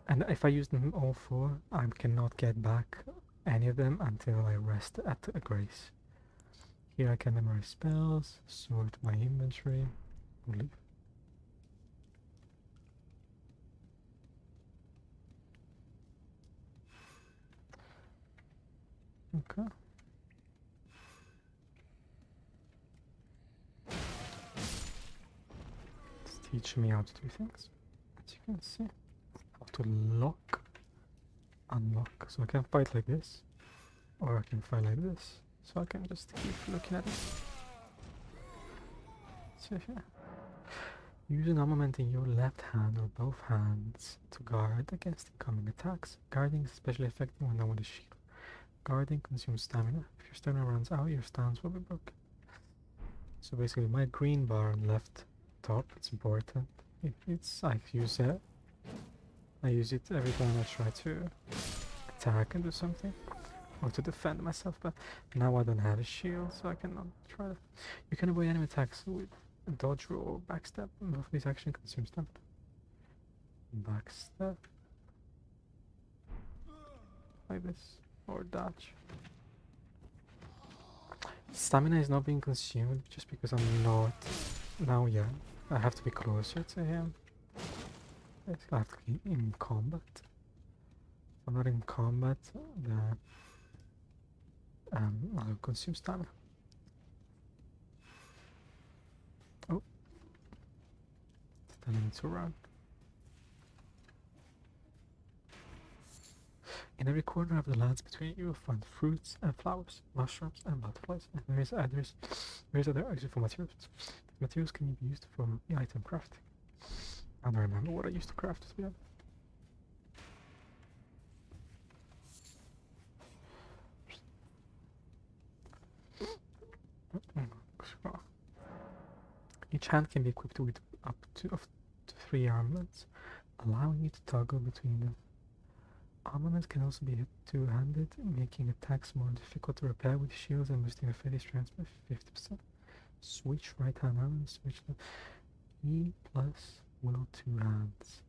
And if I use them all 4, I cannot get back any of them until I rest at a grace. Here I can memorize spells, sort my inventory, and leave. Okay. It's teaching me how to do things, as you can see. How to lock, unlock. So I can fight like this, or I can fight like this. So I can just keep looking at it. So here. Use an armament in your left hand or both hands to guard against incoming attacks. Guarding is especially effective when no one is shielded. Guarding consumes stamina. If your stamina runs out, your stance will be broken. So basically my green bar on left top, it's important. I use it. I use it every time I try to attack and do something. Or to defend myself, but now I don't have a shield, so I cannot try that. You can avoid enemy attacks with dodge or backstep. Both of these actions consume stamina. Backstep. Like this. Or dodge. Stamina is not being consumed just because I'm not... Now, yeah. I have to be closer to him. I have to be in combat. If I'm not in combat, then... I'll consume stamina. Oh. Then I need to run. In every corner of the lands between you will find fruits and flowers, mushrooms and butterflies, and various other useful materials. The materials can be used for item crafting. I don't remember what I used to craft, to be honest. Each hand can be equipped with up to 3 armaments, allowing you to toggle between them. Armaments can also be two-handed, making attacks more difficult to repair with shields and boosting affinity strength by 50%. Switch right-hand armament, switch left. E plus will 2 hands.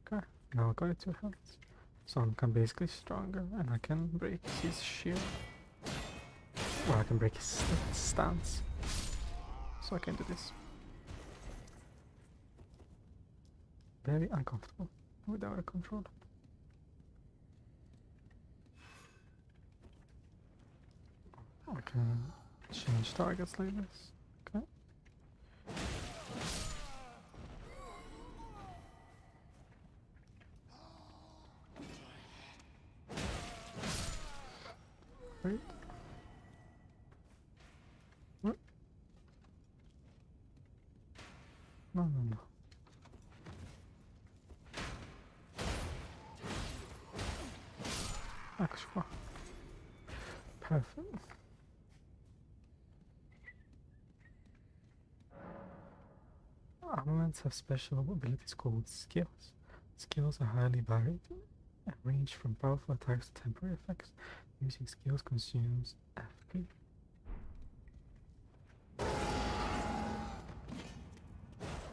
Okay, now I got it 2 hands. So I'm basically stronger and I can break his shield. Or I can break his stance. So I can do this. Very uncomfortable without a controller. I can change targets like this. Okay. Wait. What? No. Actually. Perfect. Armaments have special abilities called skills. Skills are highly varied and range from powerful attacks to temporary effects. Using skills consumes FP.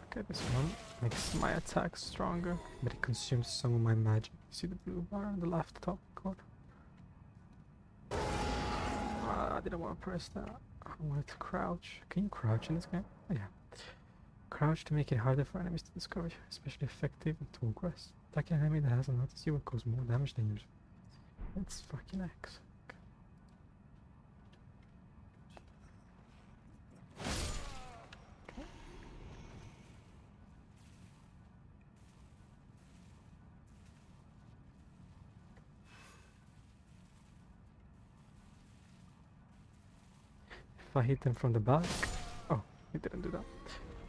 Okay, this one makes my attack stronger, but it consumes some of my magic. See the blue bar on the left top corner? I didn't want to press that. I wanted to crouch. Can you crouch in this game? Oh, yeah. Crouch to make it harder for enemies to discover you, especially effective in tall grass. Attacking an enemy that hasn't noticed you will cause more damage than usual. It's fucking X. Okay. If I hit them from the back... Oh, he didn't do that.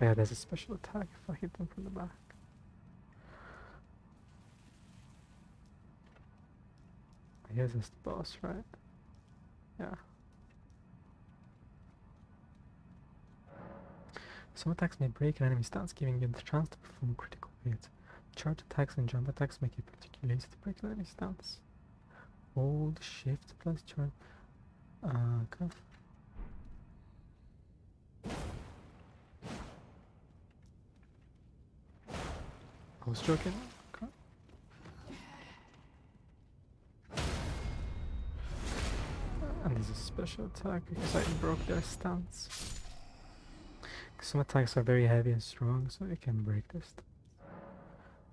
Yeah, there's a special attack if I hit them from the back. I guess that's the boss, right? Yeah. Some attacks may break an enemy's stance, giving you the chance to perform critical hits. Charge attacks and jump attacks make it particularly easy to break an enemy's stance. Hold shift plus charge. Okay. I was joking. Okay. And there's a special attack because I broke their stance. Some attacks are very heavy and strong, so you can break their stance.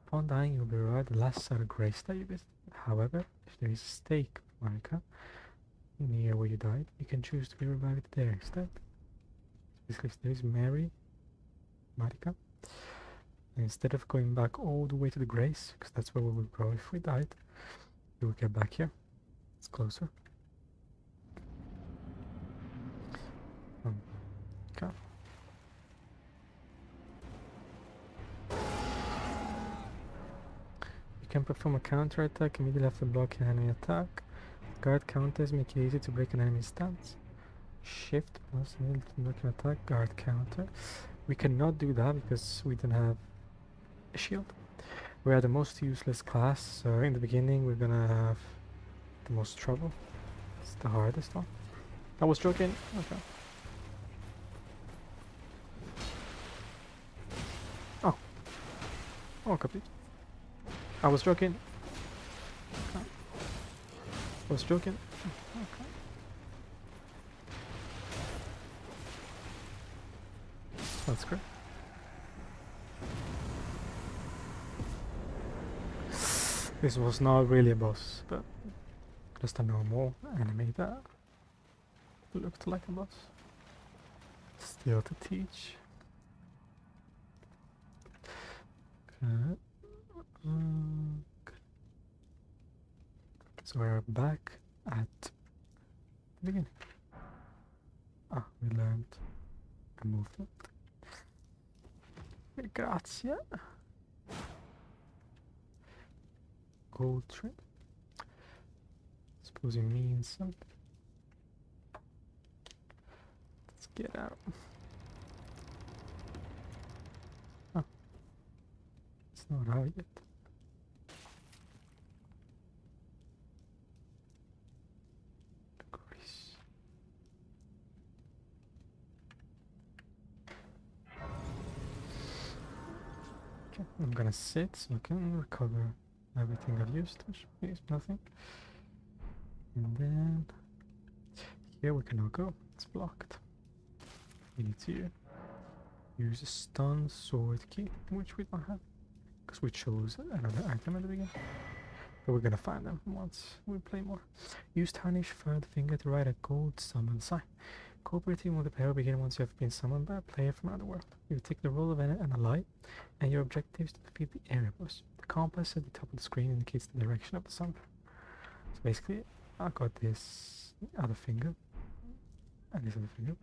Upon dying, you'll be revived the last site of grace that you visited. However, if there is a stake marker near where you died, you can choose to be revived there instead. Basically, if there is Marika, instead of going back all the way to the grace, because that's where we would go if we died, we would get back here. It's closer. Okay. You can perform a counter attack immediately after blocking an enemy attack. Guard counters make it easy to break an enemy's stance. Shift plus immediately to block an attack. Guard counter. We cannot do that because we don't have a shield. We are the most useless class, so in the beginning we're gonna have the most trouble. It's the hardest one. I was joking. Okay. Oh. Oh, complete. I was joking. Okay. I was joking. Okay. That's great. This was not really a boss, but just a normal enemy that looked like a boss. Still to teach. Okay. So we're back at the beginning. Ah, we learned a movement. Grazie. Gold trim. Suppose it means something. Let's get out. Oh. It's not out yet. Grease. Okay, I'm gonna sit so I can recover everything I've used, which is nothing. And then here we cannot go, it's blocked. We need to use a stun sword key, which we don't have because we chose another item at the beginning. But we're gonna find them once we play more. Use tarnish third finger to write a gold summon sign. Cooperating with the player will begin once you have been summoned by a player from another world. You take the role of an ally, and your objective is to defeat the area boss. The compass at the top of the screen indicates the direction of the summon. So basically, I got this other finger, and this other finger.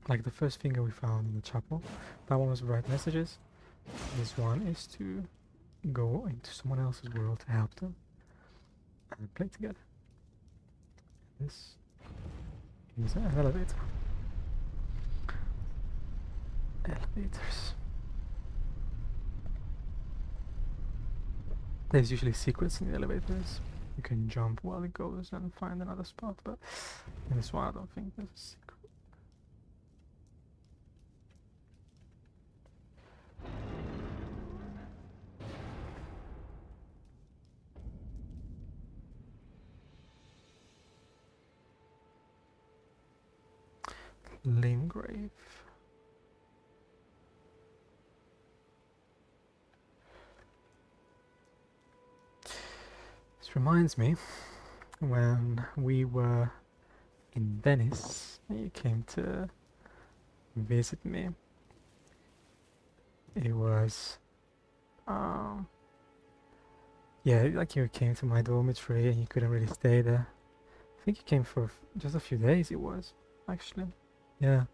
Like the first finger we found in the chapel, that one was to write messages. This one is to go into someone else's world to help them and play together. This is an elevator. Elevators. There's usually secrets in the elevators. You can jump while it goes and find another spot, but in this one I don't think there's a secret. Limgrave. This reminds me when we were in Venice and you came to visit me. It was yeah, like you came to my dormitory and you couldn't really stay there. I think you came for just a few days, it was actually. Yeah.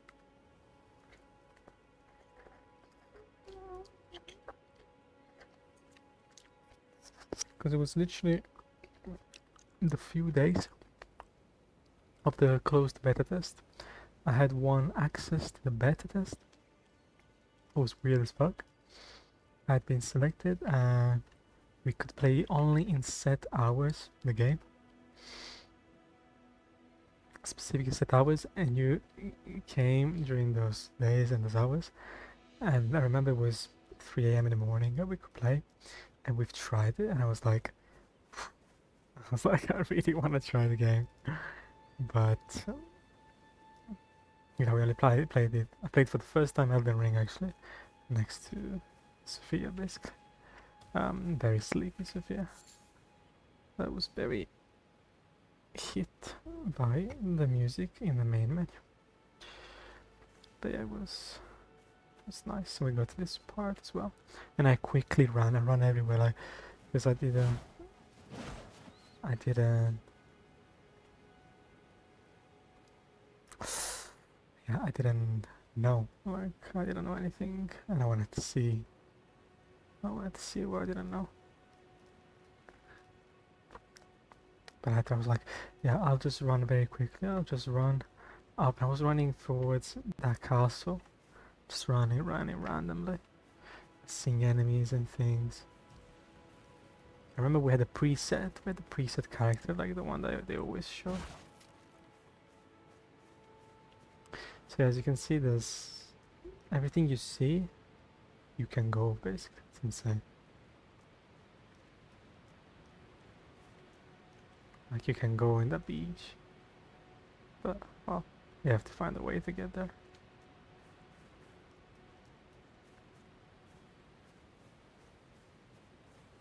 Because it was literally the few days of the closed beta test. I had one access to the beta test. It was weird as fuck. I had been selected and we could play only in set hours the game. specific set hours, and you came during those days and those hours. And I remember it was 3 a.m. in the morning that we could play, and we've tried it, and I was like, I really want to try the game, but you know, we only played it. I played for the first time Elden Ring actually, next to Sophia basically. Very sleepy Sophia. That was very hit by the music in the main menu. But yeah, it was nice. So we got to this part as well, and I quickly ran. I ran everywhere, like because I didn't yeah, I didn't know. Like I didn't know anything, and I wanted to see. I wanted to see what I didn't know. But I was like, yeah, I'll just run very quickly. I'll just run up. I was running towards that castle, just running randomly, seeing enemies and things. I remember we had a preset. We had a preset character, like the one that they always show. So as you can see, there's everything you see, you can go basically. It's insane. Like you can go in the beach, but well, you have to find a way to get there.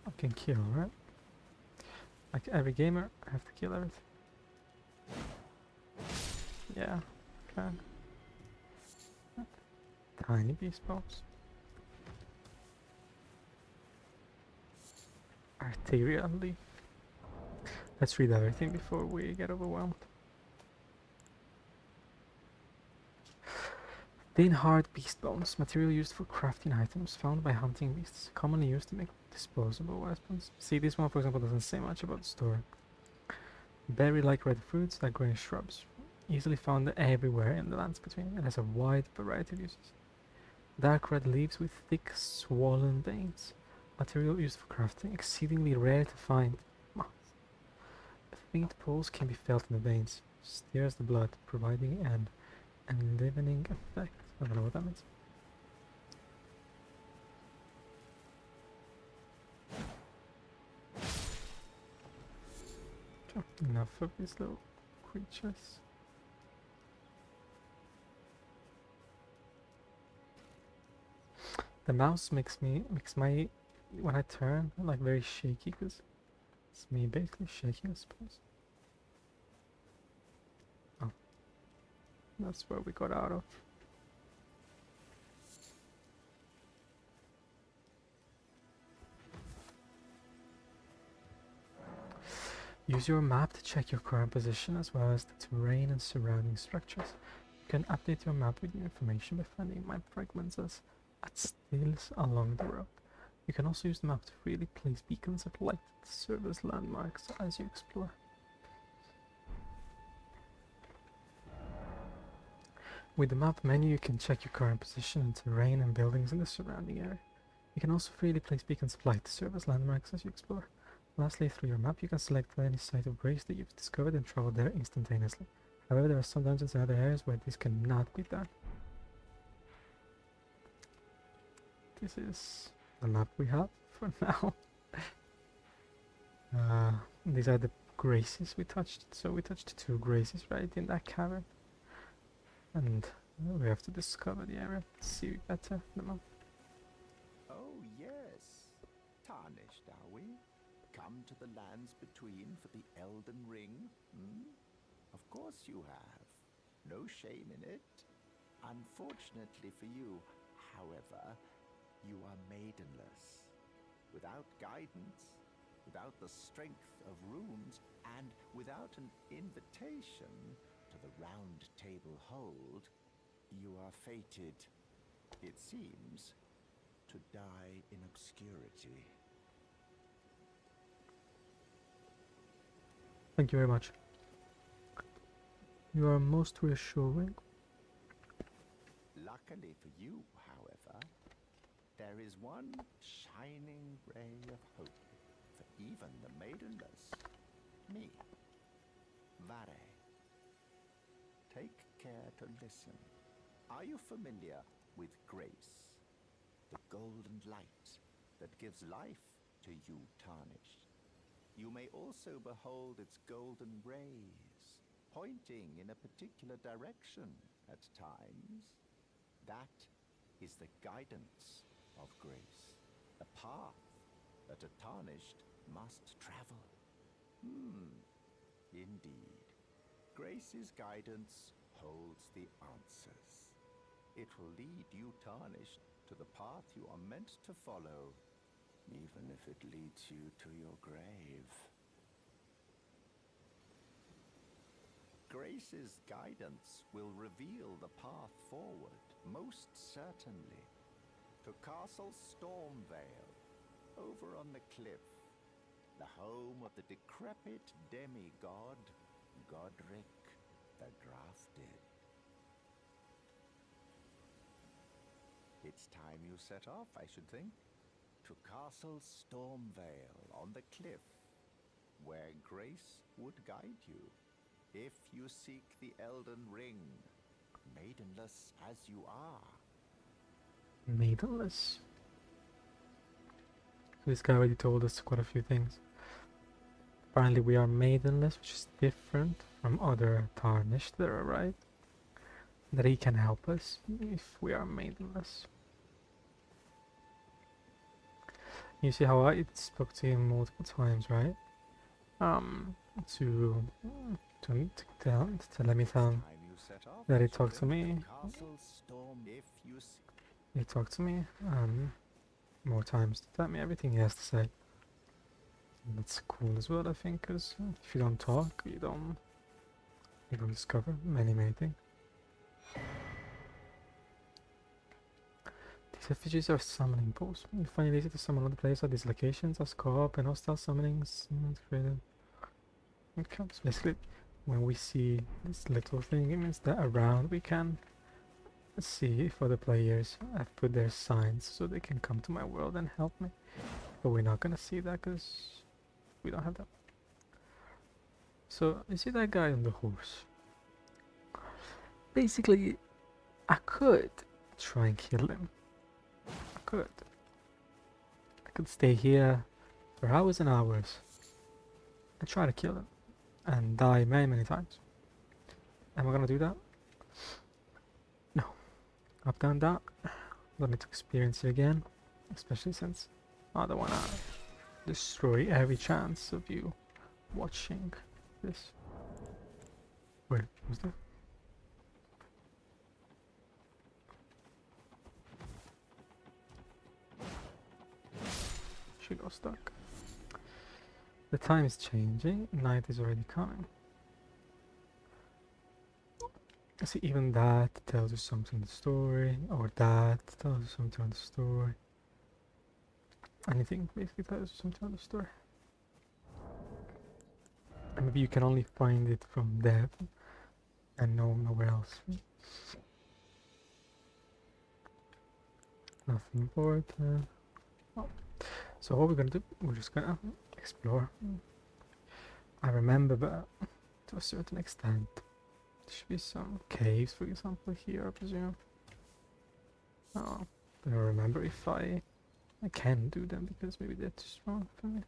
I can kill, right? Like every gamer, I have to kill everything. Yeah, okay. Tiny beast bones. Arterial leaf. Let's read everything before we get overwhelmed. Thin hard beast bones, material used for crafting items found by hunting beasts, commonly used to make disposable weapons. See, this one for example doesn't say much about the story. Berry-like red fruits that grow in shrubs, easily found everywhere in the lands between. It has a wide variety of uses. Dark red leaves with thick, swollen veins, material used for crafting, exceedingly rare to find. Faint pulse can be felt in the veins, stirs the blood, providing an enlivening effect. I don't know what that means. Okay, enough of these little creatures. The mouse makes my when I turn like very shaky because it's me basically shaking, I suppose. Oh, that's where we got out of. Use your map to check your current position as well as the terrain and surrounding structures. You can update your map with new information by finding map fragments at stills along the road. You can also use the map to freely place beacons of light to serve as landmarks as you explore. With the map menu, you can check your current position and terrain and buildings in the surrounding area. You can also freely place beacons of light to serve as landmarks as you explore. Lastly, through your map, you can select any site of grace that you've discovered and travel there instantaneously. However, there are some dungeons and other areas where this cannot be done. This is the map we have for now. These are the graces we touched. So we touched 2 graces right in that cavern. And we have to discover the area to see better the map. Oh yes, tarnished are we? Come to the lands between for the Elden Ring? Of course you have. No shame in it. Unfortunately for you, however, you are maidenless. Without guidance, without the strength of runes, and without an invitation to the Round Table Hold, you are fated, it seems, to die in obscurity. Thank you very much. You are most reassuring. Luckily for you, however, there is one shining ray of hope for even the maidenless. Me. Vare. care to listen. Are you familiar with grace? The golden light that gives life to you tarnished. You may also behold its golden rays, pointing in a particular direction at times. That is the guidance of grace, a path that a tarnished must travel. Indeed. Grace's guidance holds the answers. It will lead you tarnished to the path you are meant to follow, even if it leads you to your grave. Grace's guidance will reveal the path forward, most certainly, to Castle Stormvale, over on the cliff, the home of the decrepit demigod, Godric the Drafted. It's time you set off, I should think, to Castle Stormvale on the cliff, where Grace would guide you, if you seek the Elden Ring, maidenless as you are. Maidenless? This guy already told us quite a few things. Apparently we are maidenless, which is different from other tarnished that are right. That he can help us if we are maidenless. You see how I spoke to him multiple times, right? To let me tell him that he talked to me. He talked to me more times to tell me everything he has to say. And that's cool as well, I think, because if you don't talk, you don't discover many things. These effigies are summoning posts. You find it easy to summon other players at these locations as co-op and hostile summonings. Okay, so basically, when we see this little thing, it means that around we can see if other players have put their signs so they can come to my world and help me. But we're not gonna see that because we don't have that. So, you see that guy on the horse? Basically, I could try and kill him. I could stay here for hours and hours and try to kill him and die many times. Am I gonna do that? No. I've done that. Don't need to experience it again, especially since I don't wanna destroy every chance of you watching this. Wait, who's that? She got stuck. The time is changing, night is already coming. See, even that tells you something in the story, or that tells you something in the story. Anything basically tells you something in the story. And maybe you can only find it from there and nowhere else. Nothing important. Oh. So what we're gonna do, we're just gonna explore. I remember, but to a certain extent. There should be some caves, for example, here, I presume. Oh, I don't remember if I can do them, because maybe they're too strong for me.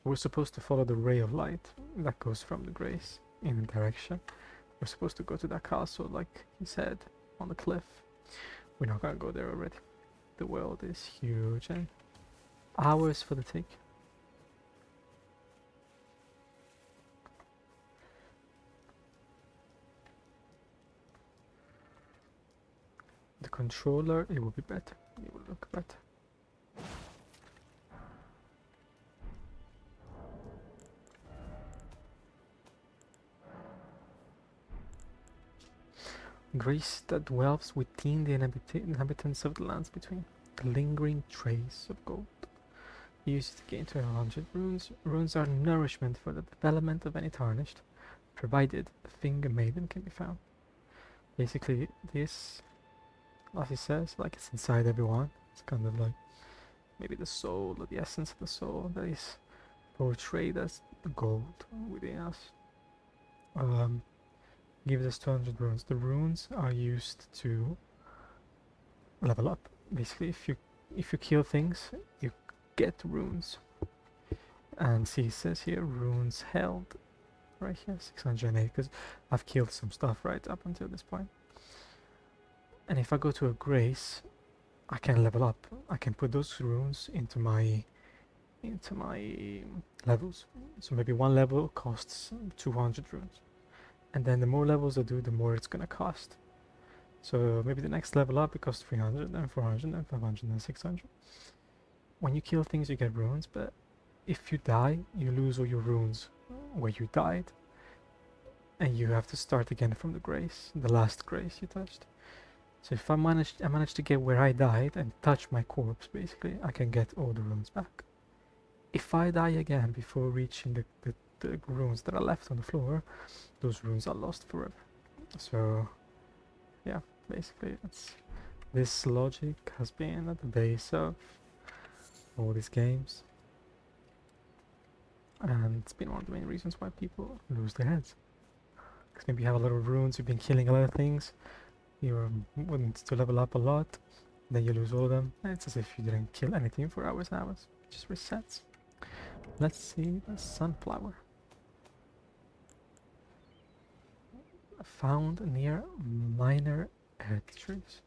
We're supposed to follow the ray of light that goes from the grace in a direction. We're supposed to go to that castle, like he said, on the cliff. We're not gonna go there already. The world is huge and hours for the take. The controller, it will be better. It will look better. Grace that dwells within the inhabitants of the lands between. A lingering trace of gold. Used to gain 100 runes. Runes are nourishment for the development of any tarnished, provided the finger maiden can be found. Basically, this, as he says, like it's inside everyone. It's kind of like maybe the soul, or the essence of the soul that is portrayed as the gold within us. gives us 200 runes. The runes are used to level up. Basically, if you kill things, you get runes. And see, it says here runes held right here, 608, because I've killed some stuff right up until this point. And if I go to a grace, I can level up. I can put those runes into my levels. So maybe one level costs 200 runes, and then the more levels I do, the more it's gonna cost. So maybe the next level up it costs 300, then 400, then 500, then 600. When you kill things, you get runes, but if you die, you lose all your runes where you died, and you have to start again from the grace, the last grace you touched. So if I managed to get where I died and touch my corpse, basically, I can get all the runes back. If I die again before reaching the runes that are left on the floor, those runes are lost forever. So, yeah, basically, this logic has been at the base of all these games, and it's been one of the main reasons why people lose their heads. Because maybe you have a lot of runes, you've been killing a lot of things, you want to level up a lot, then you lose all of them, and it's as if you didn't kill anything for hours and hours. It just resets. Let's see the sunflower. Found near minor earth trees.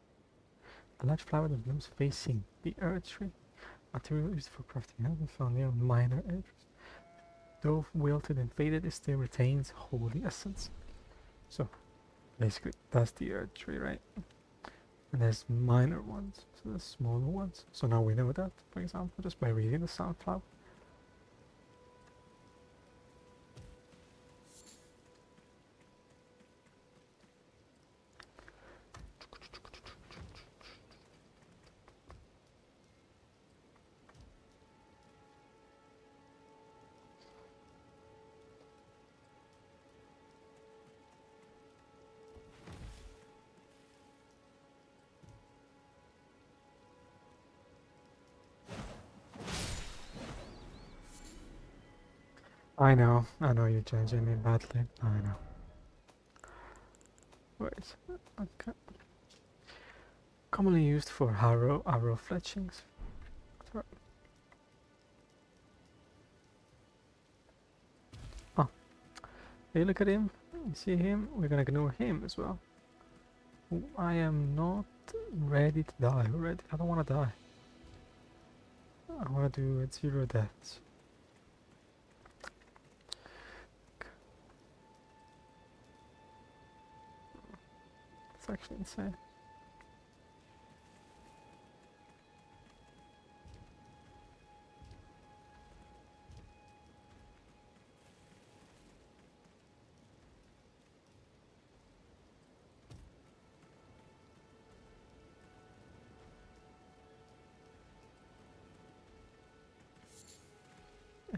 A large flower that blooms facing the earth tree. Material used for crafting has been found near minor earth trees. Though wilted and faded, it still retains holy essence. So, basically, that's the earth tree, right? And there's minor ones, so there's smaller ones. So now we know that, for example, just by reading the sunflower. I know you're judging me badly. I know. Where is it? Okay. Commonly used for arrow fletchings. Oh, hey, look at him. You see him? We're gonna ignore him as well. I am not ready to die already. I don't want to die. I want to do 0 deaths. It's actually insane.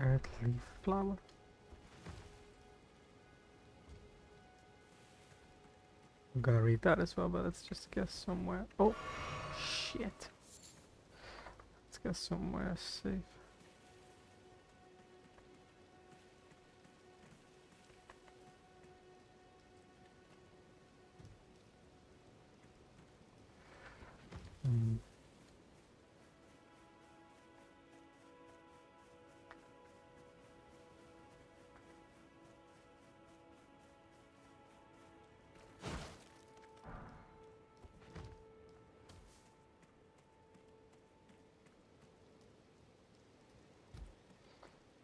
Earth leaf flower. I'm gonna read that as well, but let's just guess somewhere. Oh, shit. Let's guess somewhere safe.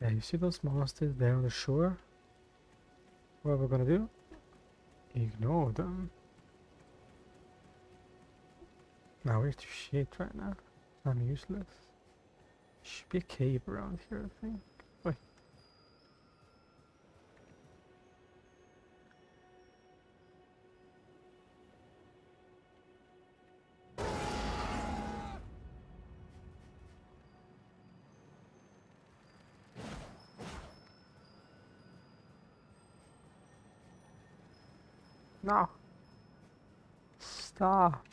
Yeah, you see those monsters there on the shore? What we're gonna do? Ignore them. Now we're too shit right now. I'm useless. Should be a cave around here, I think. Wait. No. Stop.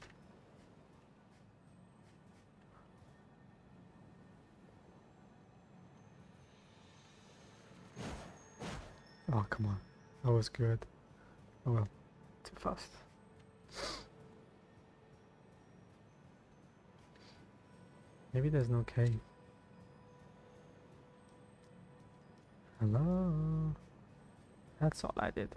Oh, come on. That was good. Oh well. too fast. Maybe there's no cave. Hello? That's all I did.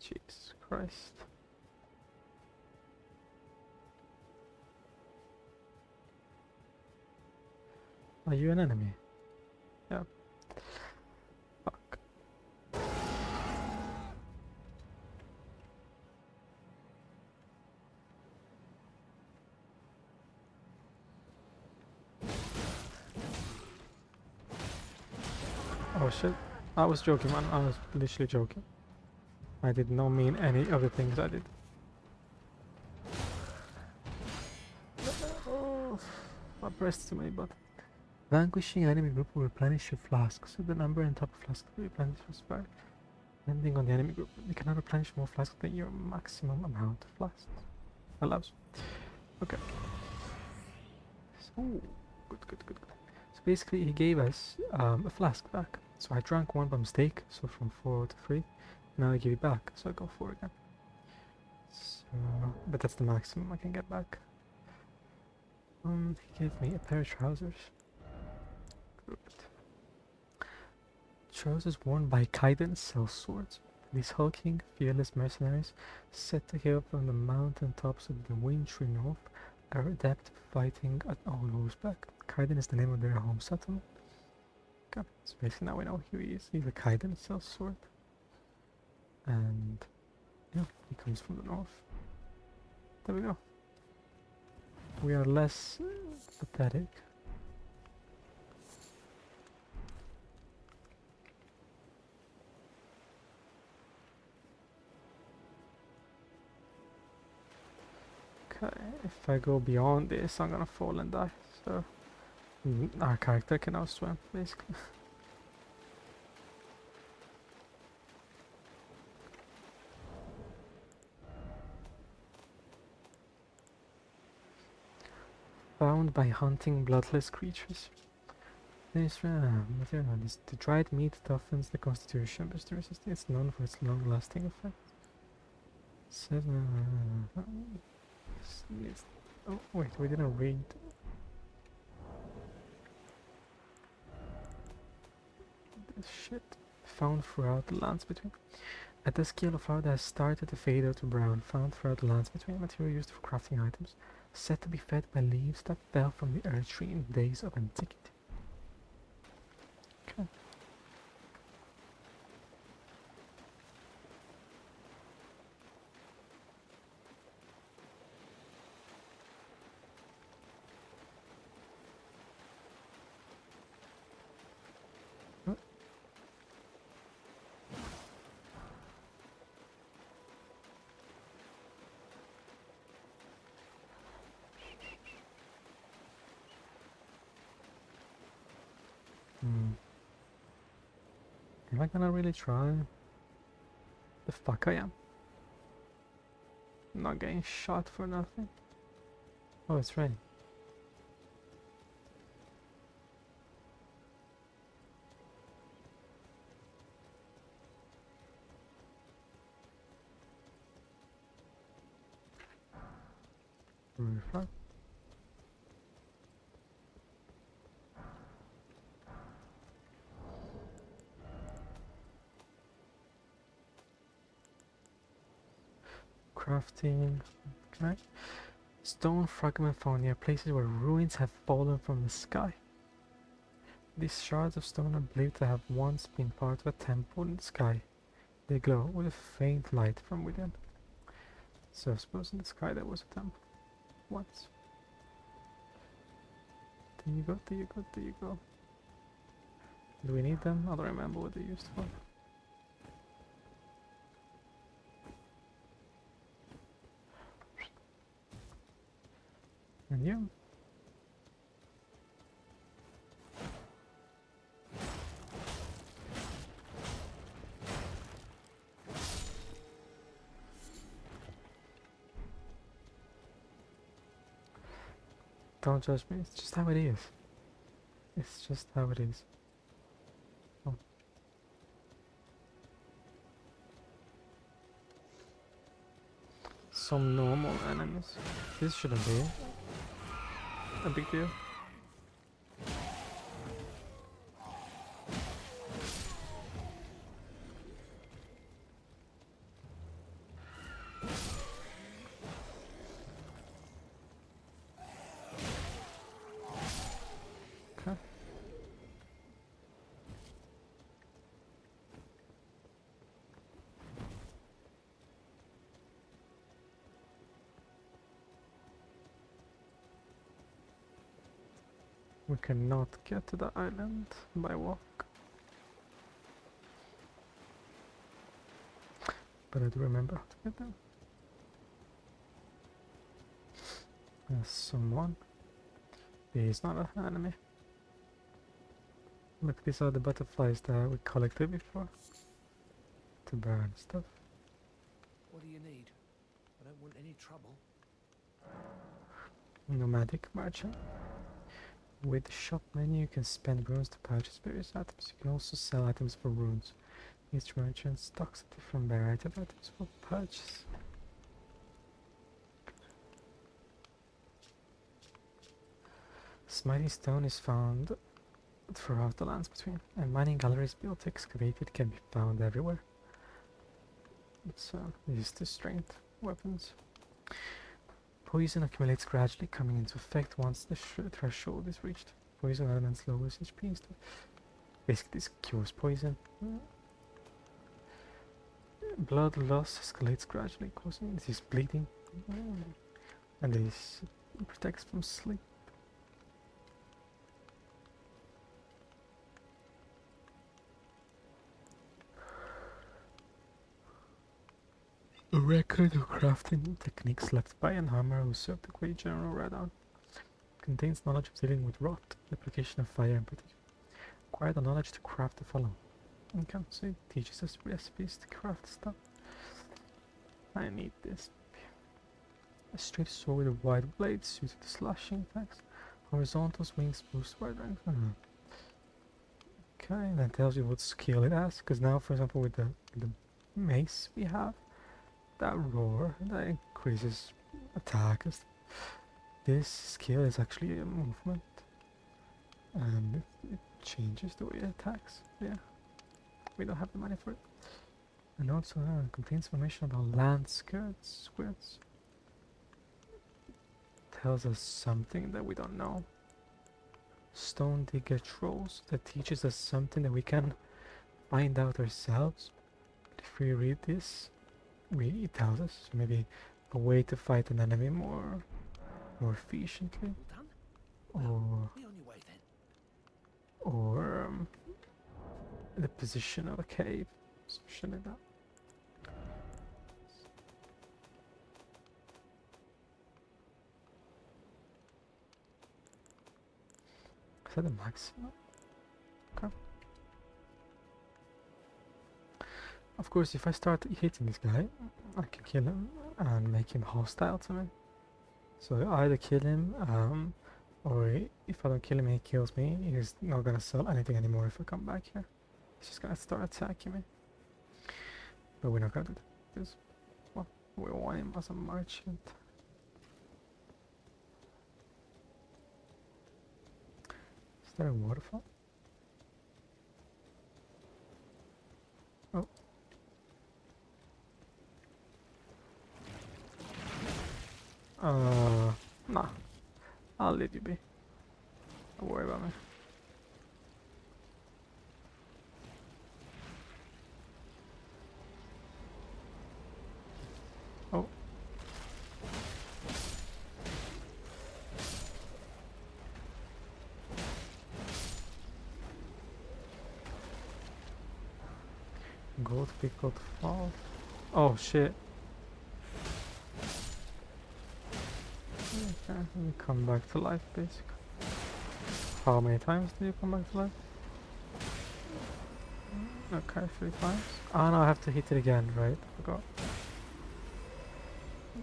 Jesus Christ. Are you an enemy? Yeah. Fuck. Oh shit. I was joking, man. I was literally joking. I did not mean any of the things I did. Oh, I pressed too many buttons. Vanquishing enemy group will replenish your flasks. So the number and top of flask will replenish your spare. Depending on the enemy group, you cannot replenish more flasks than your maximum amount of flasks allows. Okay. So, good. So basically, he gave us a flask back. So I drank one by mistake, so from 4 to 3. Now I give it back, so I go 4 again. So, but that's the maximum I can get back. He gave me a pair of trousers. Good. Trousers worn by Kaiden sellswords. These hulking, fearless mercenaries set to here from the mountain tops of the wintry north are adept at fighting at all horseback. Kaiden is the name of their home settlement. Okay, so basically now we know who he is. He's a Kaiden sellsword. And yeah, he comes from the north. There we go. We are less pathetic. Okay, if I go beyond this, I'm gonna fall and die. So our character can now swim, basically. Found by hunting bloodless creatures. The dried meat toughens the constitution, but it's known for its long-lasting effect. Oh wait, we didn't read. This shit. Found throughout the lands between. At the scale of flower that has started to fade out to brown, found throughout the lands between, material used for crafting items, said to be fed by leaves that fell from the earth tree in days of antiquity. Okay. Am I gonna really try? The fuck I am. I'm not getting shot for nothing. Oh, it's raining. Reflect. Crafting. Okay. Stone fragment found near places where ruins have fallen from the sky. These shards of stone are believed to have once been part of a temple in the sky. They glow with a faint light from within. So I suppose in the sky there was a temple. Once. There you go, there you go, there you go. Do we need them? I don't remember what they're used for. And you? Don't judge me, it's just how it is. It's just how it is. Oh. some normal enemies. This shouldn't be a big deal. Okay. We cannot get to the island by walk. But I do remember how to get there. There's someone. He's not an enemy. Look, these are the butterflies that we collected before. To burn stuff. What do you need? I don't want any trouble. Nomadic merchant. With the shop menu, you can spend runes to purchase various items. You can also sell items for runes. Each merchant stocks a different variety of items for purchase. Smiting stone is found throughout the lands between, and mining galleries built excavated can be found everywhere. So, these two strength weapons. Poison accumulates gradually, coming into effect once the threshold is reached. Poison elements lowers HP instead. Basically, this cures poison. Blood loss escalates gradually, causing this is bleeding, and this protects from sleep. A record of crafting techniques left by an armor who served the great General Radon. Contains knowledge of dealing with rot, the application of fire and protection. Acquire the knowledge to craft the following. Okay, so it teaches us recipes to craft stuff. I need this. A straight sword with a wide blade suited to slashing attacks. Horizontal swings boost wide range. Okay, that tells you what skill it has. Because now, for example, with the mace we have, that roar that increases attack. This skill is actually a movement, and it changes the way it attacks. Yeah, we don't have the money for it. And also contains information about land squirts. Tells us something that we don't know. Stone digger trolls, that teaches us something that we can find out ourselves. But if we read this, it tells us maybe a way to fight an enemy more efficiently, Done? or Be on your way then. or the position of a cave, something like that. Is that the maximum? Okay. Of course, if I start hitting this guy, I can kill him and make him hostile to me. So I either kill him, or if I don't kill him and he kills me, he's not gonna sell anything anymore if I come back here. He's just gonna start attacking me. But we're not gonna do that, because, well, we want him as a merchant. Is there a waterfall? Oh. Nah. I'll leave you be. Don't worry about me. Oh. Gold pickled fall. Oh shit. Okay, you come back to life basically. How many times do you come back to life? Okay, 3 times. Oh no, I have to hit it again, right? I forgot.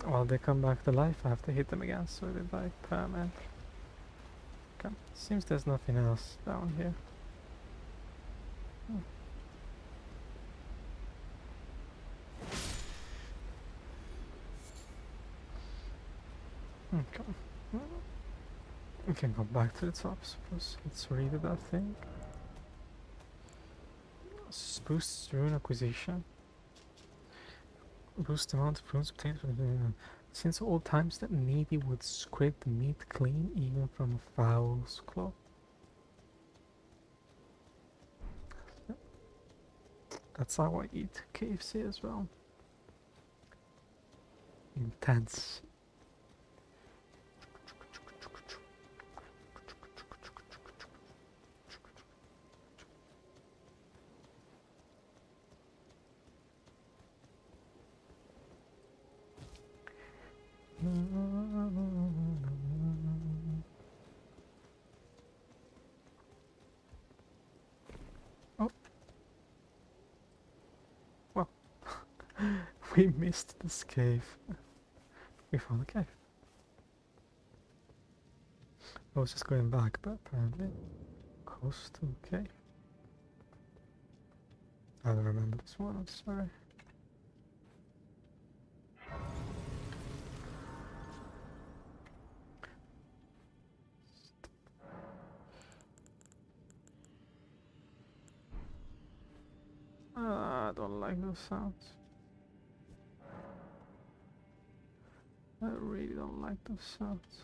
While they come back to life, I have to hit them again so they die permanently. Okay, seems there's nothing else down here. Okay. We can go back to the top, suppose. Let's read that thing. Boosts rune acquisition. Boost the amount of runes obtained from the... Since old times, the needy would scrape the meat clean, even from a fowl's claw. That's how I eat KFC as well. Intense. Oh. Well, we missed this cave. We found the cave. I was just going back, but apparently coastal cave. I don't remember this one, I'm sorry. I don't like those sounds. I really don't like those sounds.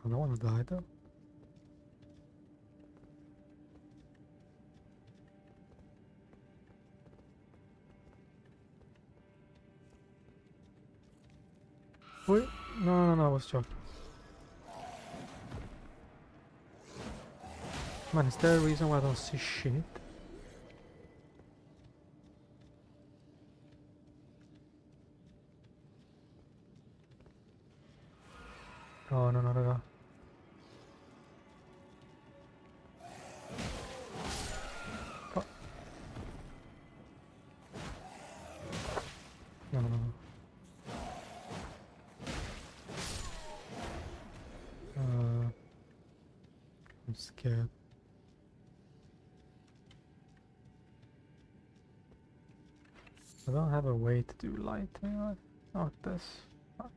I don't want to die though. Wait, no, I was joking. Man, is there a reason why I don't see shit? Oh, no. Oh. No. I'm scared. I don't have a way to do lighting like this. Fuck.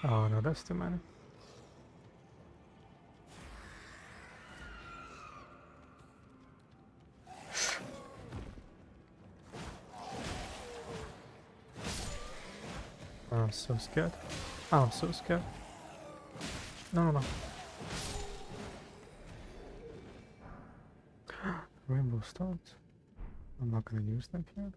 Oh no, that's too many. I'm so scared. I'm so scared. No. Rainbow stones. I'm not gonna use them here.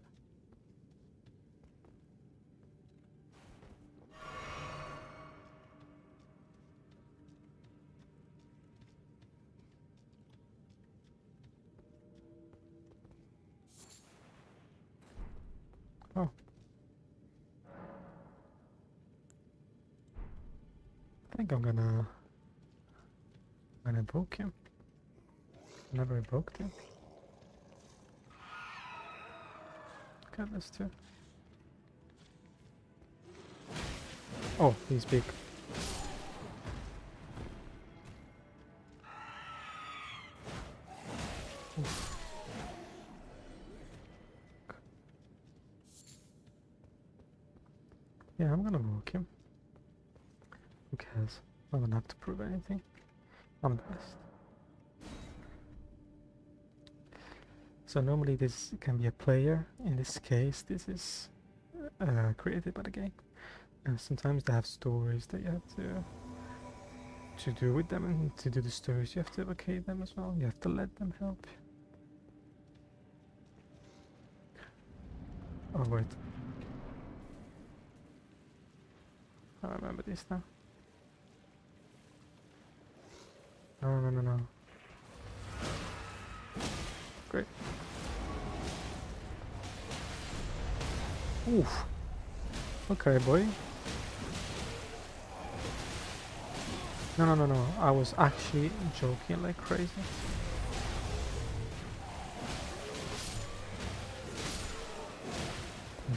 Oh. I think I'm gonna evoke him. Never evoked him. Got this too. Oh, he's big. Oof. Yeah, I'm gonna evoke him. Who cares? I don't have to prove anything. I'm the best. So normally this can be a player. In this case, this is created by the game. And sometimes they have stories that you have to do with them, and to do the stories you have to evocate them as well. You have to let them help you. Oh wait. I remember this now. No. Great. Oof. Okay, boy. No. I was actually joking like crazy.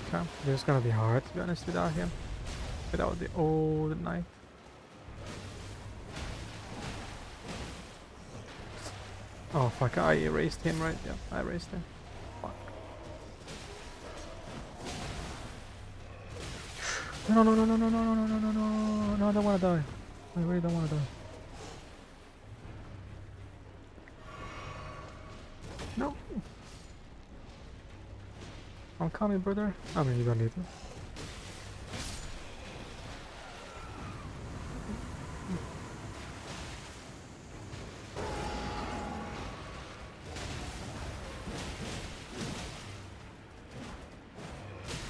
Okay, this is gonna be hard to be honest without him. Without the old knife. Oh fuck, I erased him, right? Yeah, I erased him. Fuck. No, no, no, no, no, no, no, no, no, no, no, no, I don't want to die. I really don't want to die. No. I'm coming, brother. I mean, you don't need to.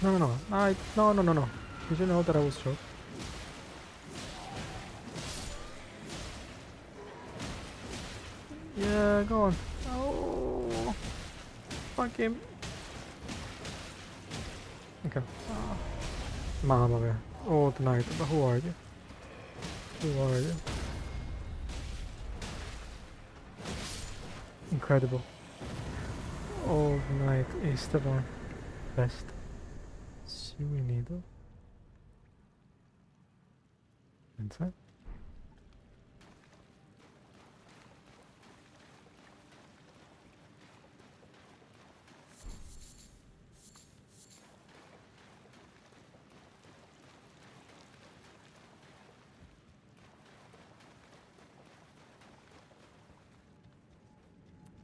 No, no, no. No, no, no, no. Did you know that I was short? Yeah, go on. Oh, fuck him. Okay. Mamma mia. Oh, the knight. But who are you? Who are you? Incredible. Oh, the knight is the one. Best. Sewing needle. Inside.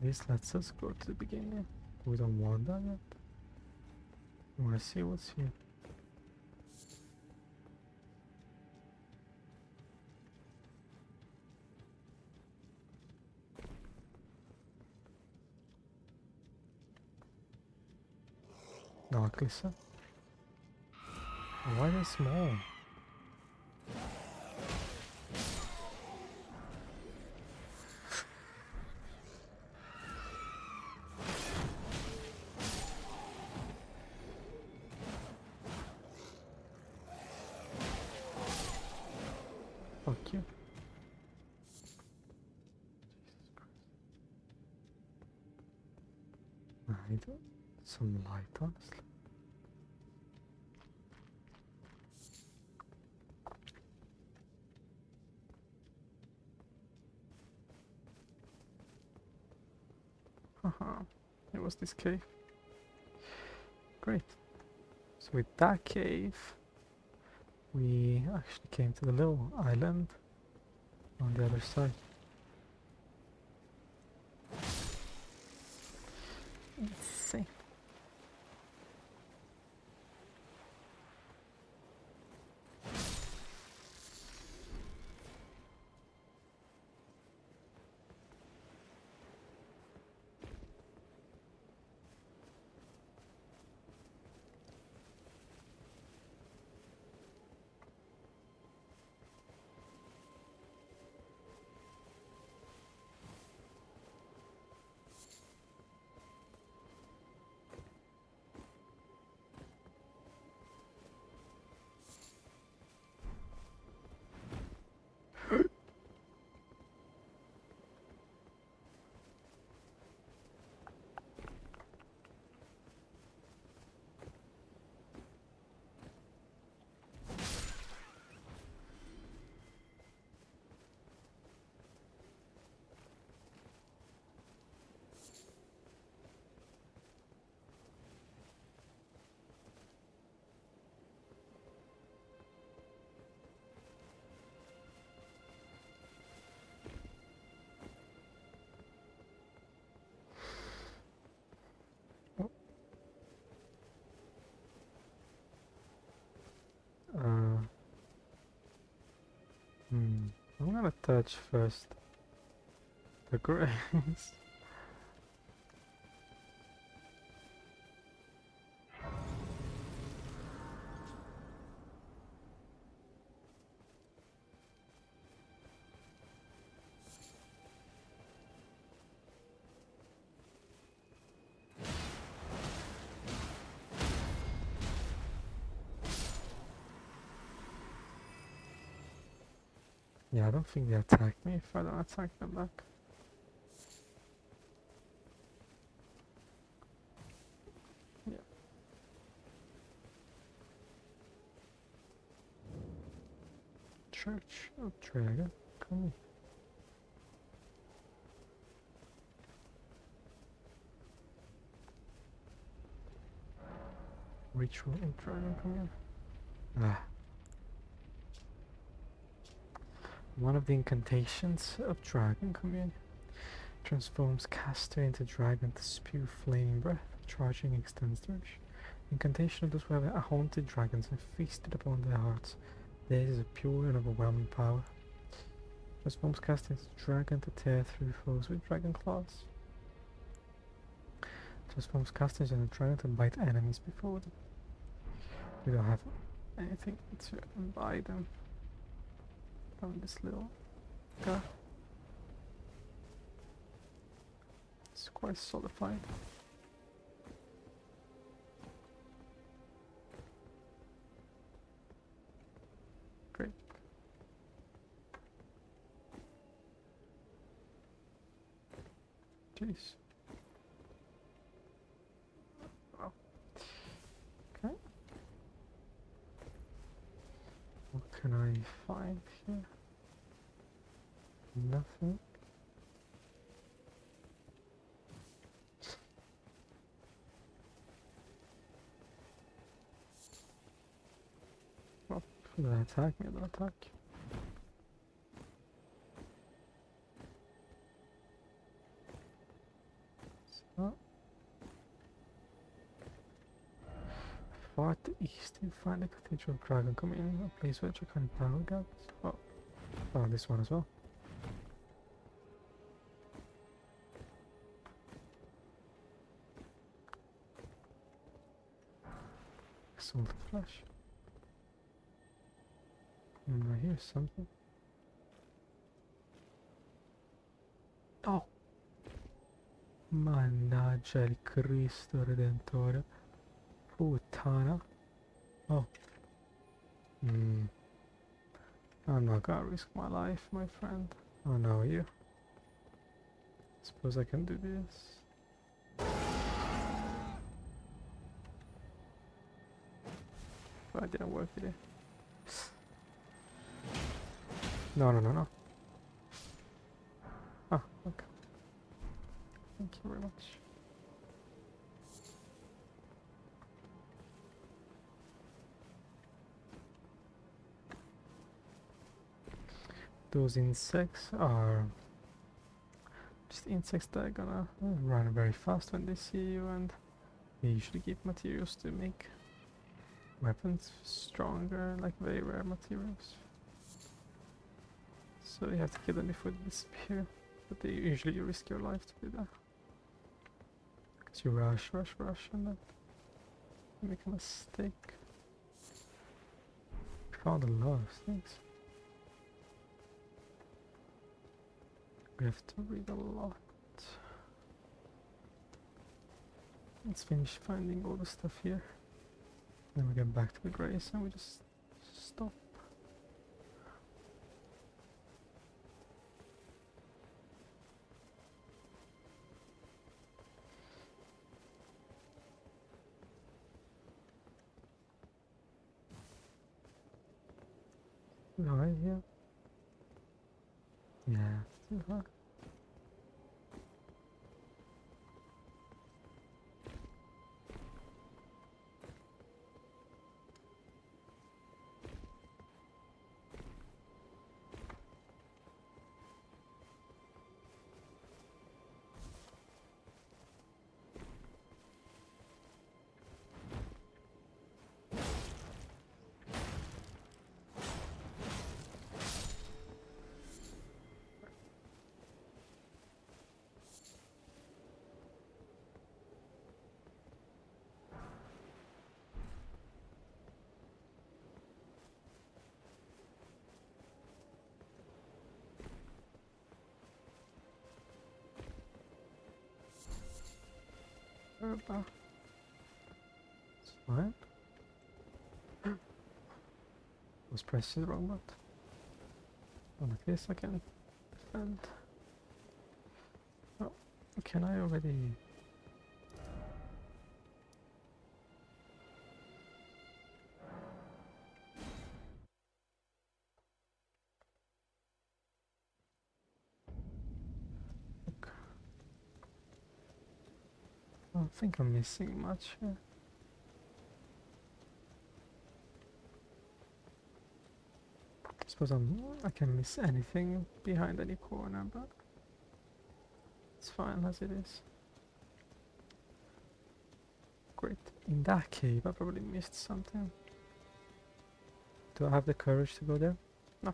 This lets us go to the beginning. We don't want that yet. We want to see what's here. Dark listen. Why are they small? Fuck you. I need some light, honestly. Haha, it was this cave. Great. So with that cave, we actually came to the little island on the other side. Let's see. Uh, I'm gonna touch first the grace. Yeah, I don't think they attack me if I don't attack them back. Yeah. Church of Dragon, come Ritual in Dragon Commune. Ah. One of the incantations of Dragon Commune transforms caster into dragon to spew flaming breath. Charging extends the reach. Incantation of those who have haunted dragons and feasted upon their hearts. This is a pure and overwhelming power. Transforms caster into dragon to tear through foes with dragon claws. Transforms casters into dragon to bite enemies before them. We don't have anything to buy them from this little guy. It's quite solidified. Great. Jeez. Oh. Okay. What can I find here? Nothing. Well, they attack me, they'll attack. So. Far to the east, you find the Cathedral of Dragon Commune, a place where you can power gaps. Oh. Oh, this one as well. Salt flesh. I hear something. Oh! Mannaggia il Cristo Redentore. Puttana. Oh. I'm not gonna risk my life, my friend. Oh no, you. Suppose I can do this. But it didn't work, did it? No. Ah, okay. Thank you very much. Those insects are just insects that are gonna run very fast when they see you, and they usually give materials to make weapons stronger, like very rare materials. So you have to kill them before they disappear, but they usually risk your life to do that. Because you rush, and then you make a mistake. Found a lot of things. We have to read a lot. Let's finish finding all the stuff here. Then we get back to the grace and we just stop. Right here. Yeah, too hard. It's fine. Was pressing the wrong button. On like this I can defend. Oh, can I already? Look. I don't think I'm missing much here. suppose I can miss anything behind any corner, but it's fine as it is. Great. In that cave, I probably missed something. Do I have the courage to go there? No.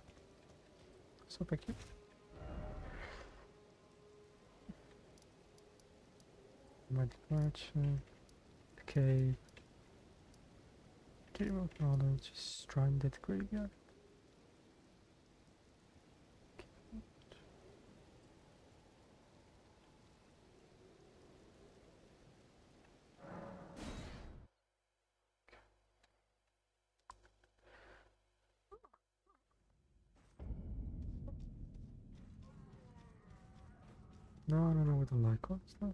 So thank you. Magic merchant. The cave. Dream of knowledge. Stranded graveyard. No, I don't know what the Lycon stuff.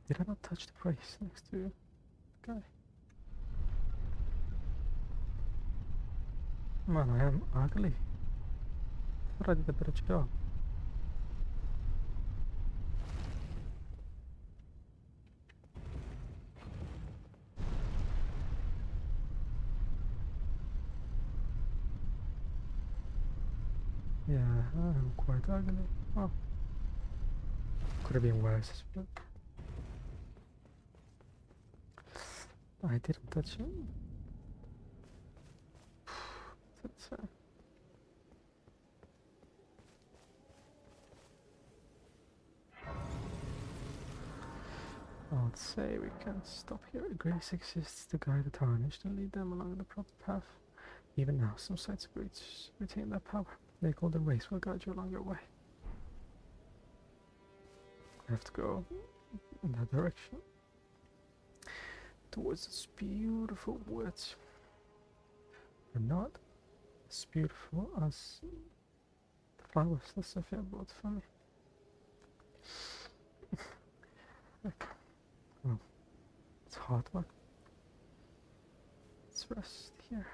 Did I not touch the price next to the guy? Man, I am ugly. Thought I did a better job. Yeah, I'm quite ugly. Oh. Could have been worse, but I didn't touch him. That's I would say we can stop here. Grace exists to guide the tarnished and lead them along the proper path. Even now, some sites of greats retain that power. Their golden rays will guide you along your way. I have to go in that direction. Towards this beautiful woods. But not as beautiful as the flowers that Sophia bought for me. Okay. Oh, it's hot one. Let's rest here.